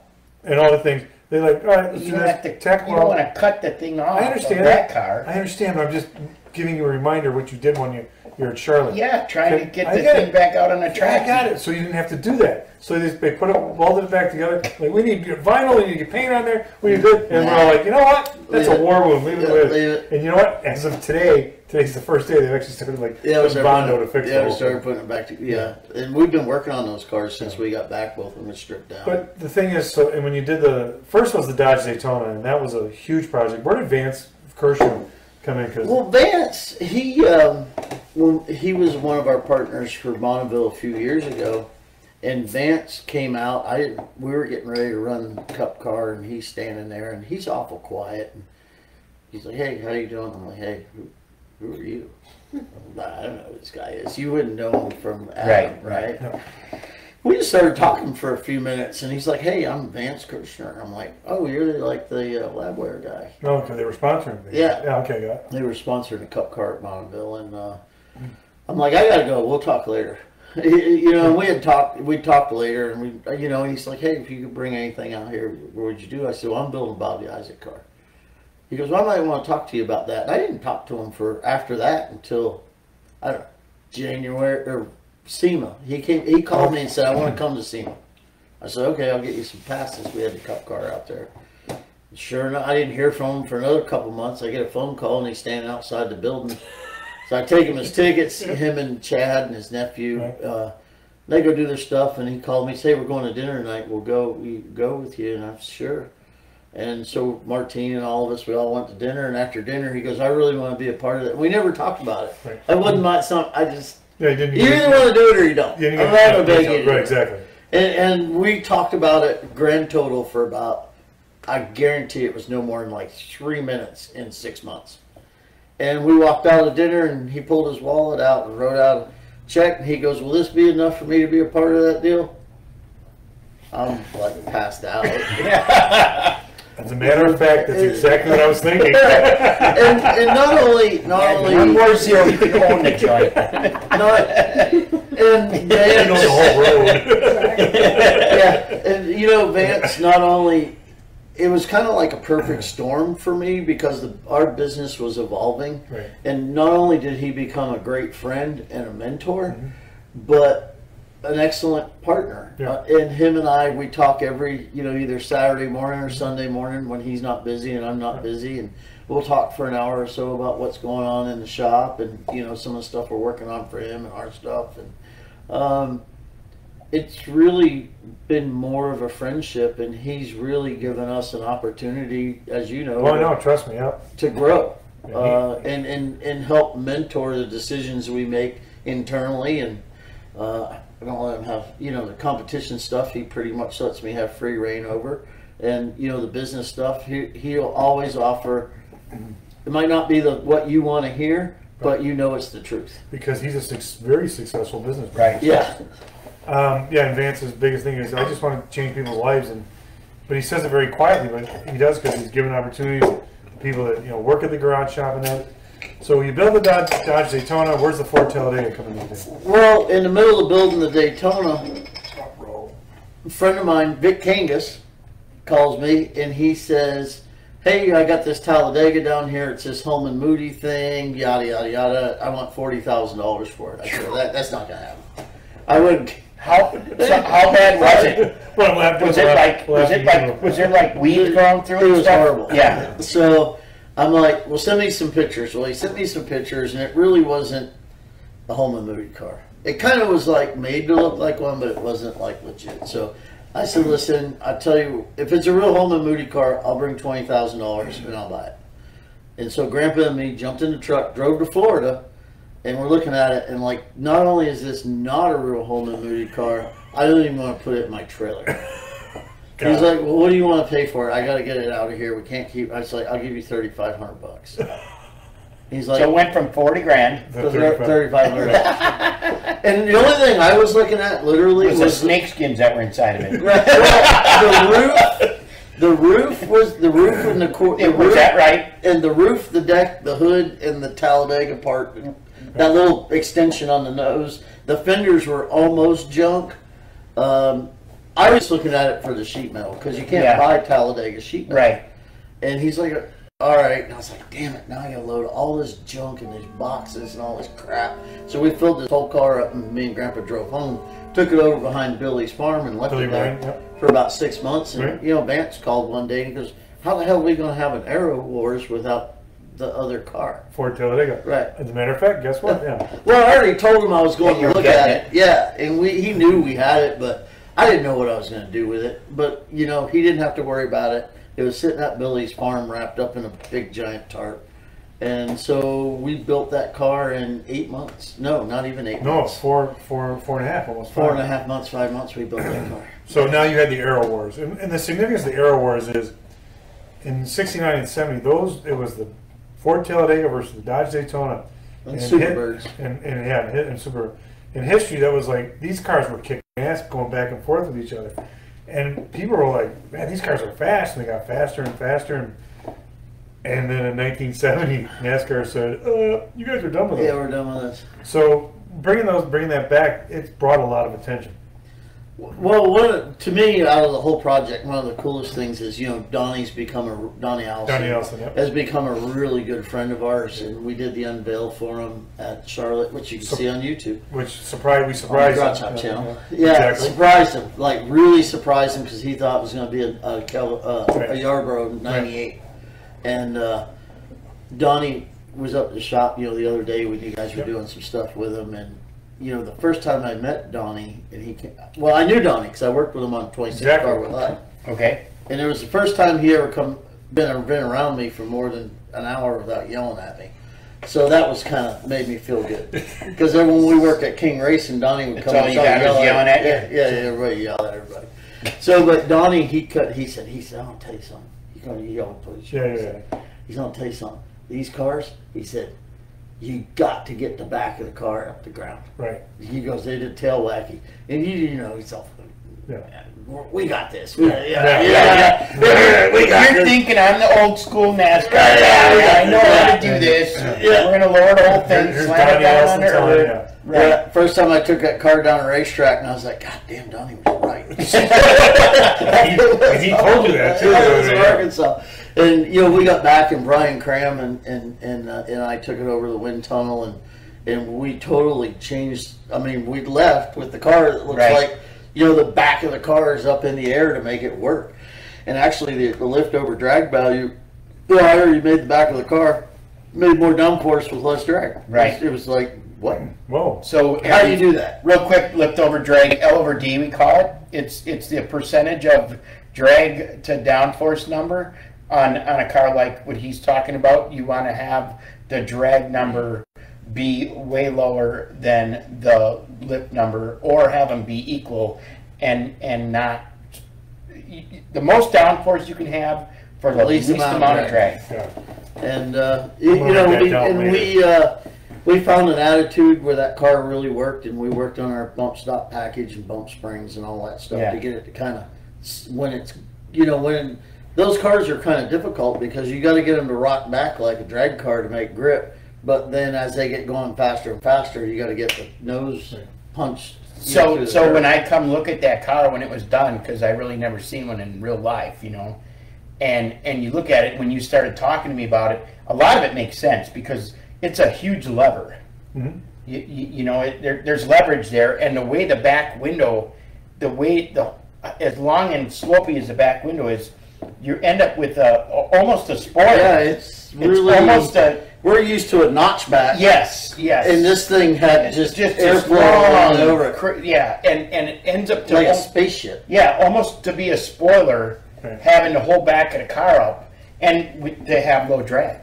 and all the things. They all right, let's do this. You don't want to cut the thing off. I understand that car. I understand, but I'm just giving you a reminder of what you did when you're at Charlotte. Yeah, trying to get the thing back out on the track. I got it. So you didn't have to do that. So they put it, welded it back together. We need vinyl. We need to get paint on there. We need good. And we're all like, you know what? That's a war wound. Leave it with it. And you know what? As of today's the first day they've actually started Bondo to fix it. Yeah, we started putting it back together. Yeah, and we've been working on those cars since we got back. Both of them were stripped down. But the thing is, and when you did the first was the Dodge Daytona, and that was a huge project. Where did Vance Kershaw come in? Well, Vance, he was one of our partners for Bonneville a few years ago, and Vance came out. We were getting ready to run the Cup car, and he's standing there, and he's awful quiet. And he's like, "Hey, how you doing?" I'm like, "Hey, who are you?" I don't know who this guy is. You wouldn't know him from Adam, right? No. We just started talking for a few minutes, and he's like, "Hey, I'm Vance Kirshner." I'm like, "Oh, you're the Labware guy." No, because they were sponsoring me. Yeah. Yeah. Okay, got it. They were sponsoring a Cup car at Bonneville, and I'm like, "I gotta go. We'll talk later." And we talked later, and and he's like, "Hey, if you could bring anything out here, what would you do?" I said, "Well, I'm building Bobby Isaac car." He goes, "Well, I might want to talk to you about that." And I didn't talk to him after that until I don't know, January or SEMA. He called me and said, "I want to come to SEMA." I said, "Okay, I'll get you some passes." We had the Cup car out there. Sure enough, I didn't hear from him for another couple months. I get a phone call, and he's standing outside the building. So I take him his tickets. Him and Chad and his nephew, they go do their stuff, and he called me, say, "We're going to dinner tonight. We go with you." And I'm sure. And so Martine and all of us, we all went to dinner. And after dinner, he goes, "I really want to be a part of that." We never talked about it. Right. I wasn't my son. I just you either want to do it or you don't. I'm not gonna beg you. Right, exactly. And we talked about it grand total for about, I guarantee it was no more than 3 minutes in 6 months. And we walked out of dinner, and he pulled his wallet out and wrote out a check. And he goes, "Will this be enough for me to be a part of that deal?" I'm passed out. As a matter of fact, that's exactly what I was thinking. and not only one more zero, you can own the joint. And He knows the whole road. yeah, and you know, Vance, not only, it was kind of like a perfect storm for me because our business was evolving. Right. And not only did he become a great friend and a mentor, but an excellent partner. Yeah. And him and I, we talk every, either Saturday morning or Sunday morning when he's not busy and I'm not busy. And we'll talk for an hour or so about what's going on in the shop and, some of the stuff we're working on for him and our stuff. And it's really been more of a friendship, and he's really given us an opportunity, as you know, Well, no, trust me, yeah. to grow Yeah, and help mentor the decisions we make internally. And I don't let him have, the competition stuff, he pretty much lets me have free reign over. And, the business stuff, he'll always offer, it might not be what you want to hear, but it's the truth. Because he's a very successful businessman. Right. Yeah. And Vance's biggest thing is, I just want to change people's lives, but he says it very quietly, but he does because he's given opportunities to people that work at the garage shop and that. So you build the Dodge Daytona. Where's the Ford Talladega coming into? Well, in the middle of building the Daytona, a friend of mine, Vic Kangas, calls me and he says, "Hey, I got this Talladega down here. It's this Holman Moody thing, yada yada yada. I want $40,000 for it." I said, "That's not gonna happen. I wouldn't." How bad was it? Was there like weeds growing through it? It was horrible. Yeah. So I'm like, "Well, send me some pictures." Well, he sent me some pictures, and it really wasn't a Holman Moody car. It kind of was like made to look like one, but it wasn't like legit. So I said, "Listen, I tell you, if it's a real Holman Moody car, I'll bring $20,000 and I'll buy it." And so Grandpa and me jumped in the truck, drove to Florida, and we're looking at it, and like, not only is this not a real Holman Moody car, I don't even want to put it in my trailer. He's like, "Well, what do you want to pay for it? I got to get it out of here. We can't keep." I was like, "I'll give you $3,500." He's like, so it went from 40 grand to 3,500. And the only thing I was looking at, literally, was the snakeskins that were inside of it. Well, the roof and the core. Was that right? And the roof, the deck, the hood, and the Talladega part, that little extension on the nose. The fenders were almost junk. I was looking at it for the sheet metal because you can't buy Talladega sheet metal. Right. And he's like, "All right." And I was like, "Damn it, now I gotta load all this junk in these boxes and all this crap." So we filled this whole car up, and me and Grandpa drove home, took it over behind Billy's farm, and left it there for about 6 months. And Vance called one day and he goes, "How the hell are we gonna have an Aero Wars without the other car?" Ford Talladega. Right. As a matter of fact, guess what? Yeah. Well, I already told him I was going to look at it. it. Yeah, and he knew we had it, but I didn't know what I was going to do with it. But he didn't have to worry about it. It was sitting at Billy's farm, wrapped up in a big giant tarp. And so we built that car in 8 months. No, not even 8 months. No, four and a half, almost 5. 4.5 months, 5 months we built that car. So now you had the Aero Wars. And the significance of the Aero Wars is, in 69 and 70, it was the Ford Talladega versus the Dodge Daytona. And Superbirds. And Super. In history, that was like, these cars were kicking ass, going back and forth with each other. And people were like, "Man, these cars are fast," and they got faster and faster. And then in 1970, NASCAR said, "You guys are done with it." Yeah, we're done with this. So bringing that back, it's brought a lot of attention. Well, to me, out of the whole project, one of the coolest things is, Donnie Allison Yep. has become a really good friend of ours, and we did the unveil for him at Charlotte, which you can see on YouTube. We surprised on the Garage Shop channel. Yeah, exactly. surprised him, like really surprised him because he thought it was going to be a Yarborough 98, and Donnie was up at the shop, the other day when you guys were doing some stuff with him, and the first time I met Donnie, and I knew Donnie because I worked with him on 26 car with Hut. Okay. And it was the first time he ever been around me for more than an hour without yelling at me. So that was kind of made me feel good. Because then when we worked at King Racing, Donnie would come and yelling at you. Yeah, everybody yelled at everybody. So, but Donnie, he said, "I'm gonna tell you something." He's gonna yell at police. Yeah. He's gonna tell you something. These cars, he said, you got to get the back of the car up the ground. Right. He goes, "They did tail wacky," and you didn't know himself. Yeah. We got this. You're thinking I'm the old school NASCAR guy. I know how to do this. We're gonna lower the whole thing, slam it down under her. Right. Yeah, first time I took that car down a racetrack, and I was like, God damn, Donnie was right. he told you that too. Yeah, it was in Arkansas. And we got back, and Brian Cram and I took it over the wind tunnel, and we totally changed. I mean, we left with the car that looks like the back of the car is up in the air to make it work. And actually, the lift over drag value, the higher you made the back of the car, made more downforce with less drag. Right. It was like, what? Whoa. So How do you do that? Real quick, lift over drag, L over D we call it. It's the percentage of drag to downforce number on a car like what he's talking about. You want to have the drag number be way lower than the lift number, or have them be equal, and not the most downforce you can have for the least amount of drag. Yeah. And we found an attitude where that car really worked, and we worked on our bump stop package and bump springs and all that stuff to get it to kind of, when those cars are kind of difficult because you got to get them to rock back like a drag car to make grip, but then as they get going faster and faster, you got to get the nose punched. So when I come look at that car when it was done, because I really never seen one in real life, and you look at it, when you started talking to me about it, a lot of it makes sense because it's a huge lever. Mm-hmm. There's leverage there, and the way the back window, as long and slopey as the back window is, you end up with almost a spoiler. Yeah, it's really almost a. We're used to a notchback. Yes. And this thing had just airflow long all over it. Yeah, and it ends up to like a spaceship. Yeah, almost to be a spoiler, having the whole back of the car up, and to have low drag.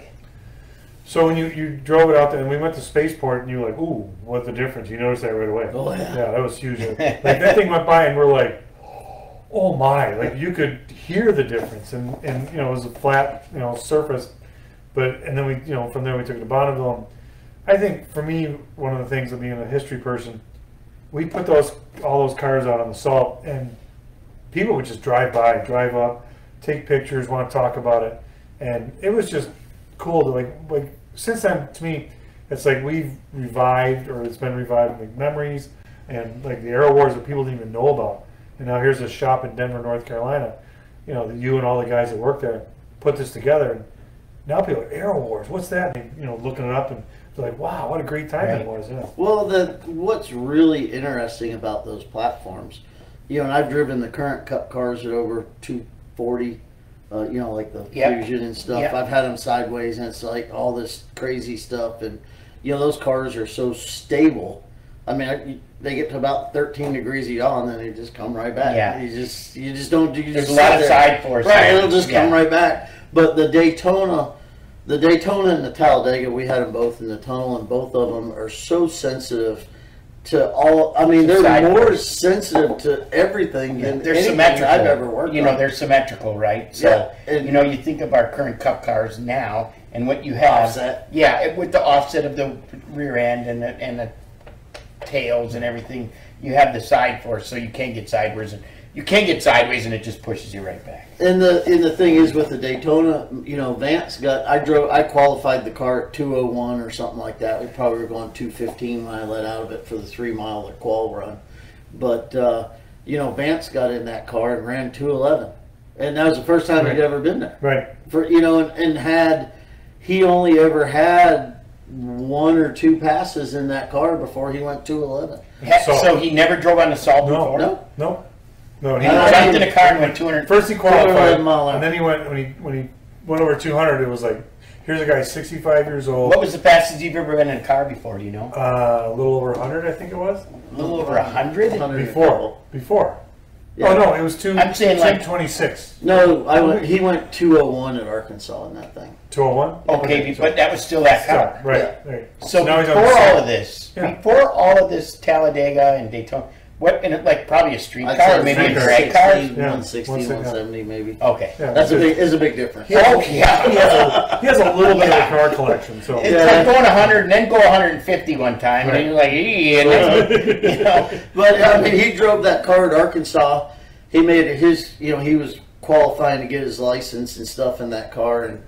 So when you drove it out there, and we went to Spaceport, and you were like, "Ooh, what's the difference?" You noticed that right away. Oh yeah. Yeah, that was huge. Like that thing went by, and we're like, "Oh my!" Like you could hear the difference, and it was a flat surface, and then we from there we took it to Bonneville. And I think for me, one of the things of being a history person, we put all those cars out on the salt, and people would just drive by, drive up, take pictures, want to talk about it, and it was just cool to like. Since then, to me, it's like we've revived, or it's been revived, like memories and like the Aero Wars that people didn't even know about. And now here's a shop in Denver, North Carolina. You and all the guys that work there put this together. And now people are Aero Wars. What's that? And, looking it up, and they're like, wow, what a great time it was. Yeah. Well, what's really interesting about those platforms, and I've driven the current Cup cars at over 240. Like the Fusion and stuff. I've had them sideways, and it's like all this crazy stuff. And those cars are so stable. I mean, they get to about 13 degrees of yaw, and then they just come right back. Yeah. You just don't. There's a lot of side force. Right, it'll just come right back. But the Daytona and the Talladega, we had them both in the tunnel, and both of them are so sensitive to all. I mean, they're more sensitive to everything than they're anything symmetrical. I've ever worked on. They're symmetrical, right? So, you think of our current Cup cars now, and what you have. Offset. Yeah, with the offset of the rear end and the tails and everything, you have the side force, so you can't get sideways, and it just pushes you right back. And the thing is with the Daytona, Vance I qualified the car at 201 or something like that. We probably were going 215 when I let out of it for the 3 mile qual run. But Vance got in that car and ran 211, and that was the first time he'd ever been there. Right. He only ever had 1 or 2 passes in that car before he went 211. So he never drove on the salt before? No. He jumped in a car and went 200. First he qualified, mile and then he went when he went over 200. It was like, here's a guy 65 years old. What was the fastest you've ever been in a car before? Do you know? A little over 100, I think it was. A little over 100? Before. Yeah. Oh no, it was I'm saying 226. No, he went 201 at Arkansas in that thing. 201. Okay, but that was still that car. Right. Yeah. Right. So now before all of this Talladega and Daytona, probably a street car, or maybe a drag car? 160, 170 maybe. Okay. Yeah, That's a big difference. Oh, yeah. He has a little bit of a car collection, so It's like going 100 and then go 150 one time, and then you're like, and But I mean, he drove that car at Arkansas. He made it his. He was qualifying to get his license and stuff in that car, and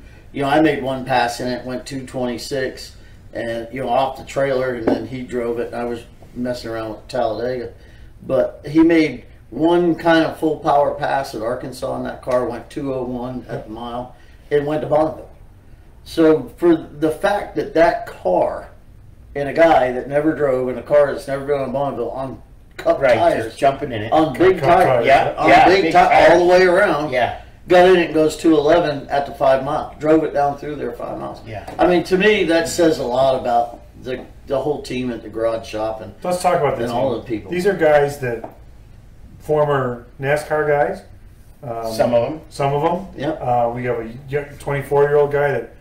I made 1 pass in it, went 226, and off the trailer, and then he drove it, and I was messing around with Talladega. But he made one kind of full power pass at Arkansas, and that car went 201 at the mile. It went to Bonneville. So for the fact that that car and a guy that never drove in a car that's never been on Bonneville on cup tires, just jumping in it on big tires, big tires all the way around, got in it and goes 211 at the 5 mile. Drove it down through there 5 miles. Yeah. I mean, to me, that says a lot about the whole team at the garage shop and let's talk about this. And all the people. These are guys that former NASCAR guys. Some of them. Yep. We have a 24-year-old guy that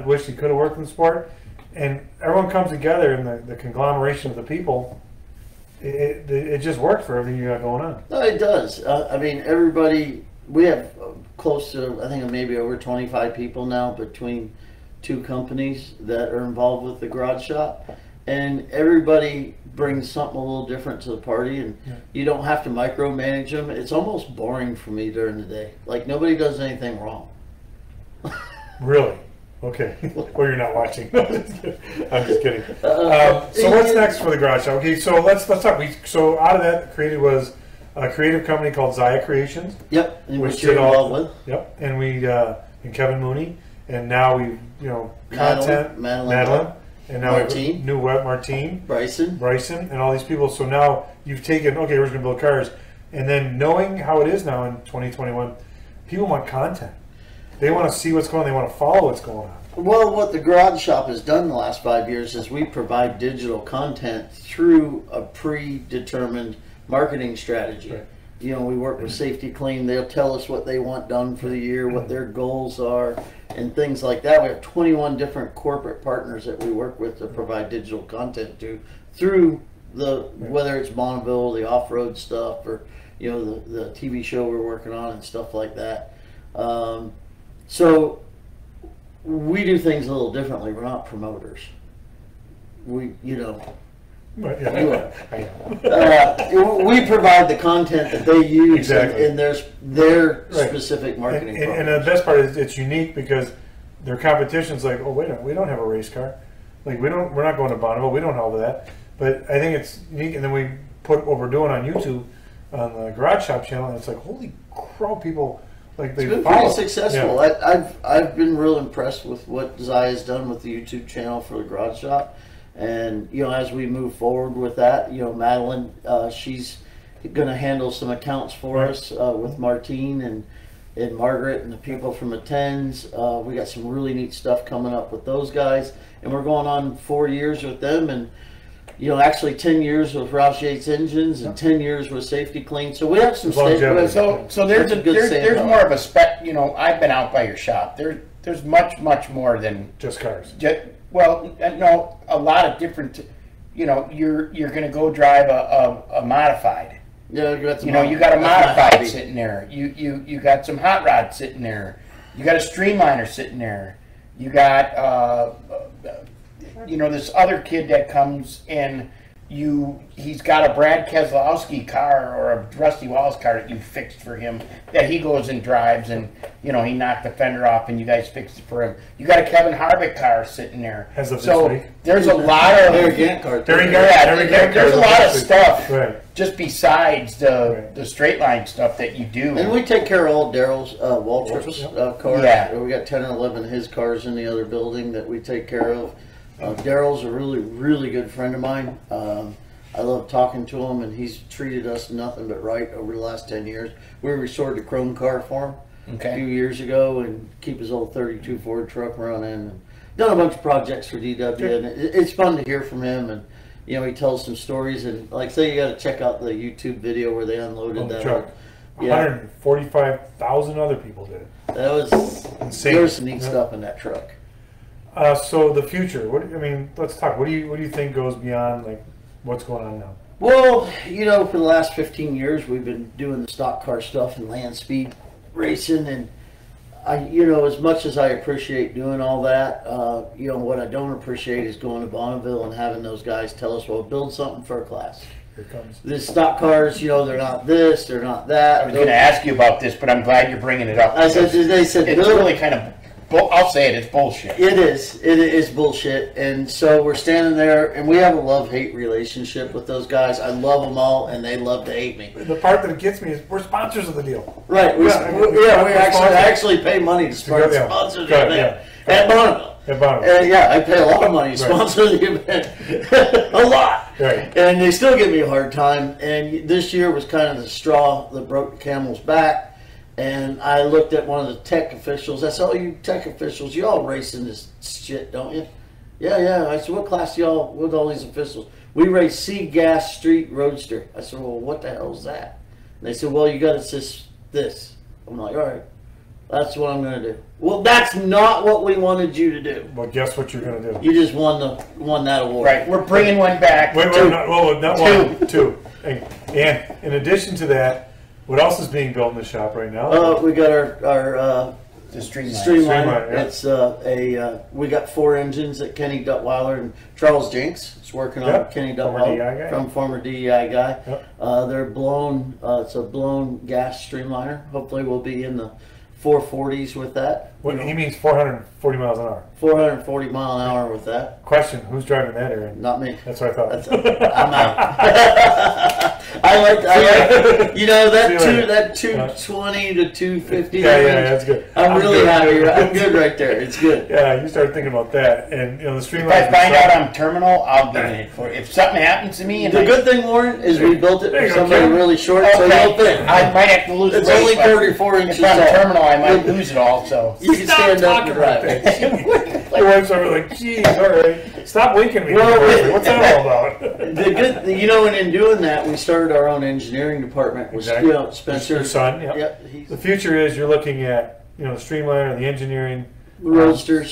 wished he could have worked in the sport, and everyone comes together in the conglomeration of the people. It just worked for everything you got going on. No, it does. I mean, everybody. We have close to, I think, maybe over 25 people now between two companies that are involved with the garage shop, and everybody brings something a little different to the party, and you don't have to micromanage them. It's almost boring for me during the day. Like, nobody does anything wrong. Really? Okay. Well, you're not watching. I'm just kidding. So what's next for the garage shop? Okay, so let's talk. So out of that created was a creative company called Zaya Creations. Yep. And which did all with. Yep. And we and Kevin Mooney, and now we content Madeline. And now Martine. New Web Martine. Bryson, and all these people. So now you've taken, okay, we're just going to build cars. And then knowing how it is now in 2021, people want content. They want to see what's going on. They want to follow what's going on. Well, what the garage shop has done the last 5 years is we provide digital content through a predetermined marketing strategy. Right. We work with Safety Clean. They'll tell us what they want done for the year, what their goals are, and things like that. We have 21 different corporate partners that we work with to provide digital content to through whether it's Bonneville, the off-road stuff, or the TV show we're working on and stuff like that. So we do things a little differently. We're not promoters. But, we provide the content that they use, exactly. and there's their specific marketing. And the best part is it's unique because their competition's like, oh wait a minute, we don't have a race car, like we're not going to Bonneville, we don't have that. But I think it's unique, and then we put what we're doing on YouTube on the Garage Shop channel, and it's like, holy crap, people like they it's been follow. pretty successful. Yeah. I've been real impressed with what Zaya's done with the YouTube channel for the Garage Shop. And as we move forward with that, Madeline, she's going to handle some accounts for us with Martine and Margaret and the people from the Tens. We got some really neat stuff coming up with those guys, and we're going on 4 years with them, and actually 10 years with Roush Yates Engines and 10 years with Safety Clean. So we have some so there's more of a spec. I've been out by your shop. There's much more than just cars. Well, no, a lot of different. You're going to go drive a modified. Yeah, you got a modified sitting there. You got some hot rods sitting there. You got a streamliner sitting there. You got this other kid that comes in. He's got a Brad Keselowski car or a Rusty Wallace car that you fixed for him that he goes and drives, and he knocked the fender off and you guys fixed it for him. You got a Kevin Harvick car sitting there. As of so this week. There's a lot of there's a lot of stuff just besides the straight line stuff that you do. And we take care of all Daryl's Waltrip's cars. Yeah. We got 10 or 11 of his cars in the other building that we take care of. Daryl's a really, really good friend of mine. I love talking to him, and he's treated us nothing but right over the last 10 years. We restored the chrome car for him a few years ago, and keep his old 32 Ford truck running, and done a bunch of projects for DW, and it's fun to hear from him. And he tells some stories, and like say, you got to check out the YouTube video where they unloaded that truck. 145,000 other people did it. That was insane. There was some neat stuff in that truck. So the future. Let's talk. What do you think goes beyond what's going on now? Well, for the last 15 years, we've been doing the stock car stuff and land speed racing, and as much as I appreciate doing all that, what I don't appreciate is going to Bonneville and having those guys tell us, well, build something for a class. Here it comes. The stock cars, they're not this, they're not that. I was going to ask you about this, but I'm glad you're bringing it up. They said it's really kind of I'll say it. It's bullshit. It is. It is bullshit. And so we're standing there, and we have a love-hate relationship with those guys. I love them all, and they love to hate me. The part that gets me is we're sponsors of the deal. Right. We actually pay money to sponsor the event at Bonneville. At Bonneville. Yeah, I pay a lot of money to sponsor the event. A lot. Right. And they still give me a hard time. And this year was kind of the straw that broke the camel's back. And I looked at one of the tech officials. I said, "Oh, you tech officials, you all racing this shit, don't you?" Yeah. I said, "What class do y'all with all these officials?" "We race C Gas Street Roadster." I said, "Well, what the hell is that?" And they said, "Well, you got to assist this." I'm like, "All right, that's what I'm going to do." Well, that's not what we wanted you to do. Well, guess what you're going to do? You just won that award. Right. We're bringing one back. Wait, not one, two. And in addition to that, what else is being built in the shop right now? We got our the Streamliner. Streamliner. Yeah. It's we got 4 engines that Kenny Duttweiler and Charles Jenks is working on. Yep. Kenny Former Duttweiler DEI guy. from former DEI guy. Yep. They're blown. It's a blown gas Streamliner. Hopefully, we'll be in the 440s with that. What, he means 440 miles an hour. 440 mile an hour with that. Question: who's driving that, Aaron? Not me. That's what I thought. I'm out. I like that 220 to 250. Yeah, that's good. I'm really good. happy. I'm good right there. It's good. Yeah, you start thinking about that, and the Streamliner. If I find out I'm terminal, I'll give it for. If something happens to me, and the good thing, Warren, is we built it for somebody really short, so you don't think. I might have to lose. It's only 34 inches tall. If I'm tall. terminal, I might lose it all. So you can stand up and drive. My wife's over like, geez, all right, stop winking at me. What's that all about? And in doing that, we started our own engineering department with Spencer. Your son, Yep. The future is you're looking at, the Streamliner, the engineering, Roadsters,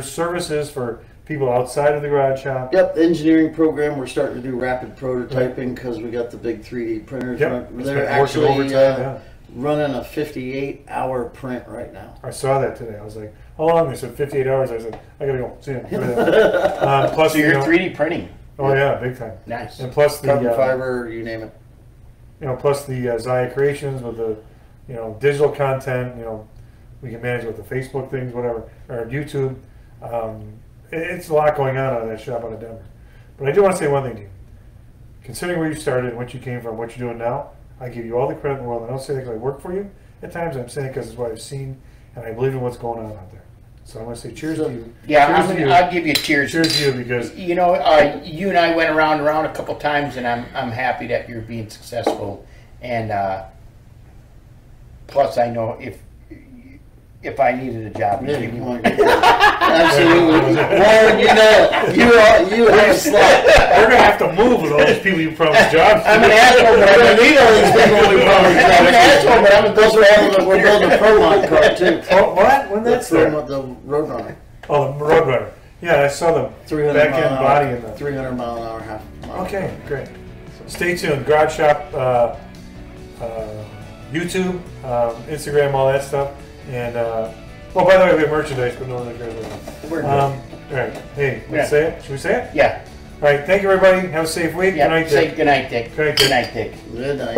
services for people outside of the garage shop. Yep, the engineering program. We're starting to do rapid prototyping because we got the big 3D printers. Yep. They're actually running a 58-hour print right now. I saw that today. I was like, how long? They said 58 hours. I said, I gotta go. See you. Plus, so you're 3D printing. Oh yeah, big time. Nice. And plus the carbon fiber, you name it. Plus the Zaya Creations with the digital content. We can manage with the Facebook things, whatever, or YouTube. It's a lot going on out of that shop out of Denver. But I do want to say one thing to you. Considering where you started and what you came from, what you're doing now, I give you all the credit in the world. I don't say that because I work for you. At times I'm saying it because it's what I've seen, and I believe in what's going on out there. So I'm going to say cheers to you. Yeah, I'll give you a cheers. Cheers to you because you and I went around a couple times, and I'm happy that you're being successful. And plus, I know if I needed a job, you'd give me one. Absolutely, Warren. You have a slot. We're gonna have to move with all these people you promised jobs. I'm an asshole, but I need all these people we promised jobs. I'm an asshole, but I'm a bullshit. We're building a Promont car too. Oh, what? When that's there? The Roadrunner. Oh, the Roadrunner. Yeah, I saw the 300 back end body in the 300 mile an hour half mile. Okay, great. Stay tuned. Garage Shop, YouTube, Instagram, all that stuff. And by the way, we have merchandise, but no one cares about it. We're good. All right. Hey, let's say it. Should we say it? Yeah. All right. Thank you, everybody. Have a safe week. Yeah. Good night, Say Dick. good night, Dick. Good night, Dick. Good night.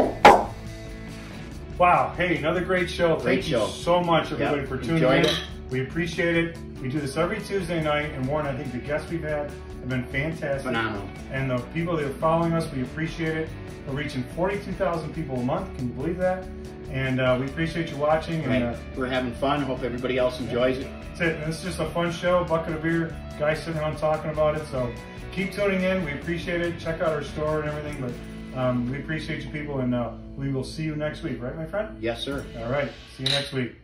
Wow. Hey, another great show. Great show. Thank you so much, everybody, for tuning Enjoyed in. it. We appreciate it. We do this every Tuesday night. And Warren, I think the guests we've had have been fantastic. Phenomenal. And the people that are following us, we appreciate it. We're reaching 42,000 people a month. Can you believe that? And we appreciate you watching. And we're having fun. Hope everybody else enjoys it. That's it. And it's just a fun show. Bucket of beer. Guys sitting around talking about it. So keep tuning in. We appreciate it. Check out our store and everything. But we appreciate you people. And we will see you next week. Right, my friend? Yes, sir. All right. See you next week.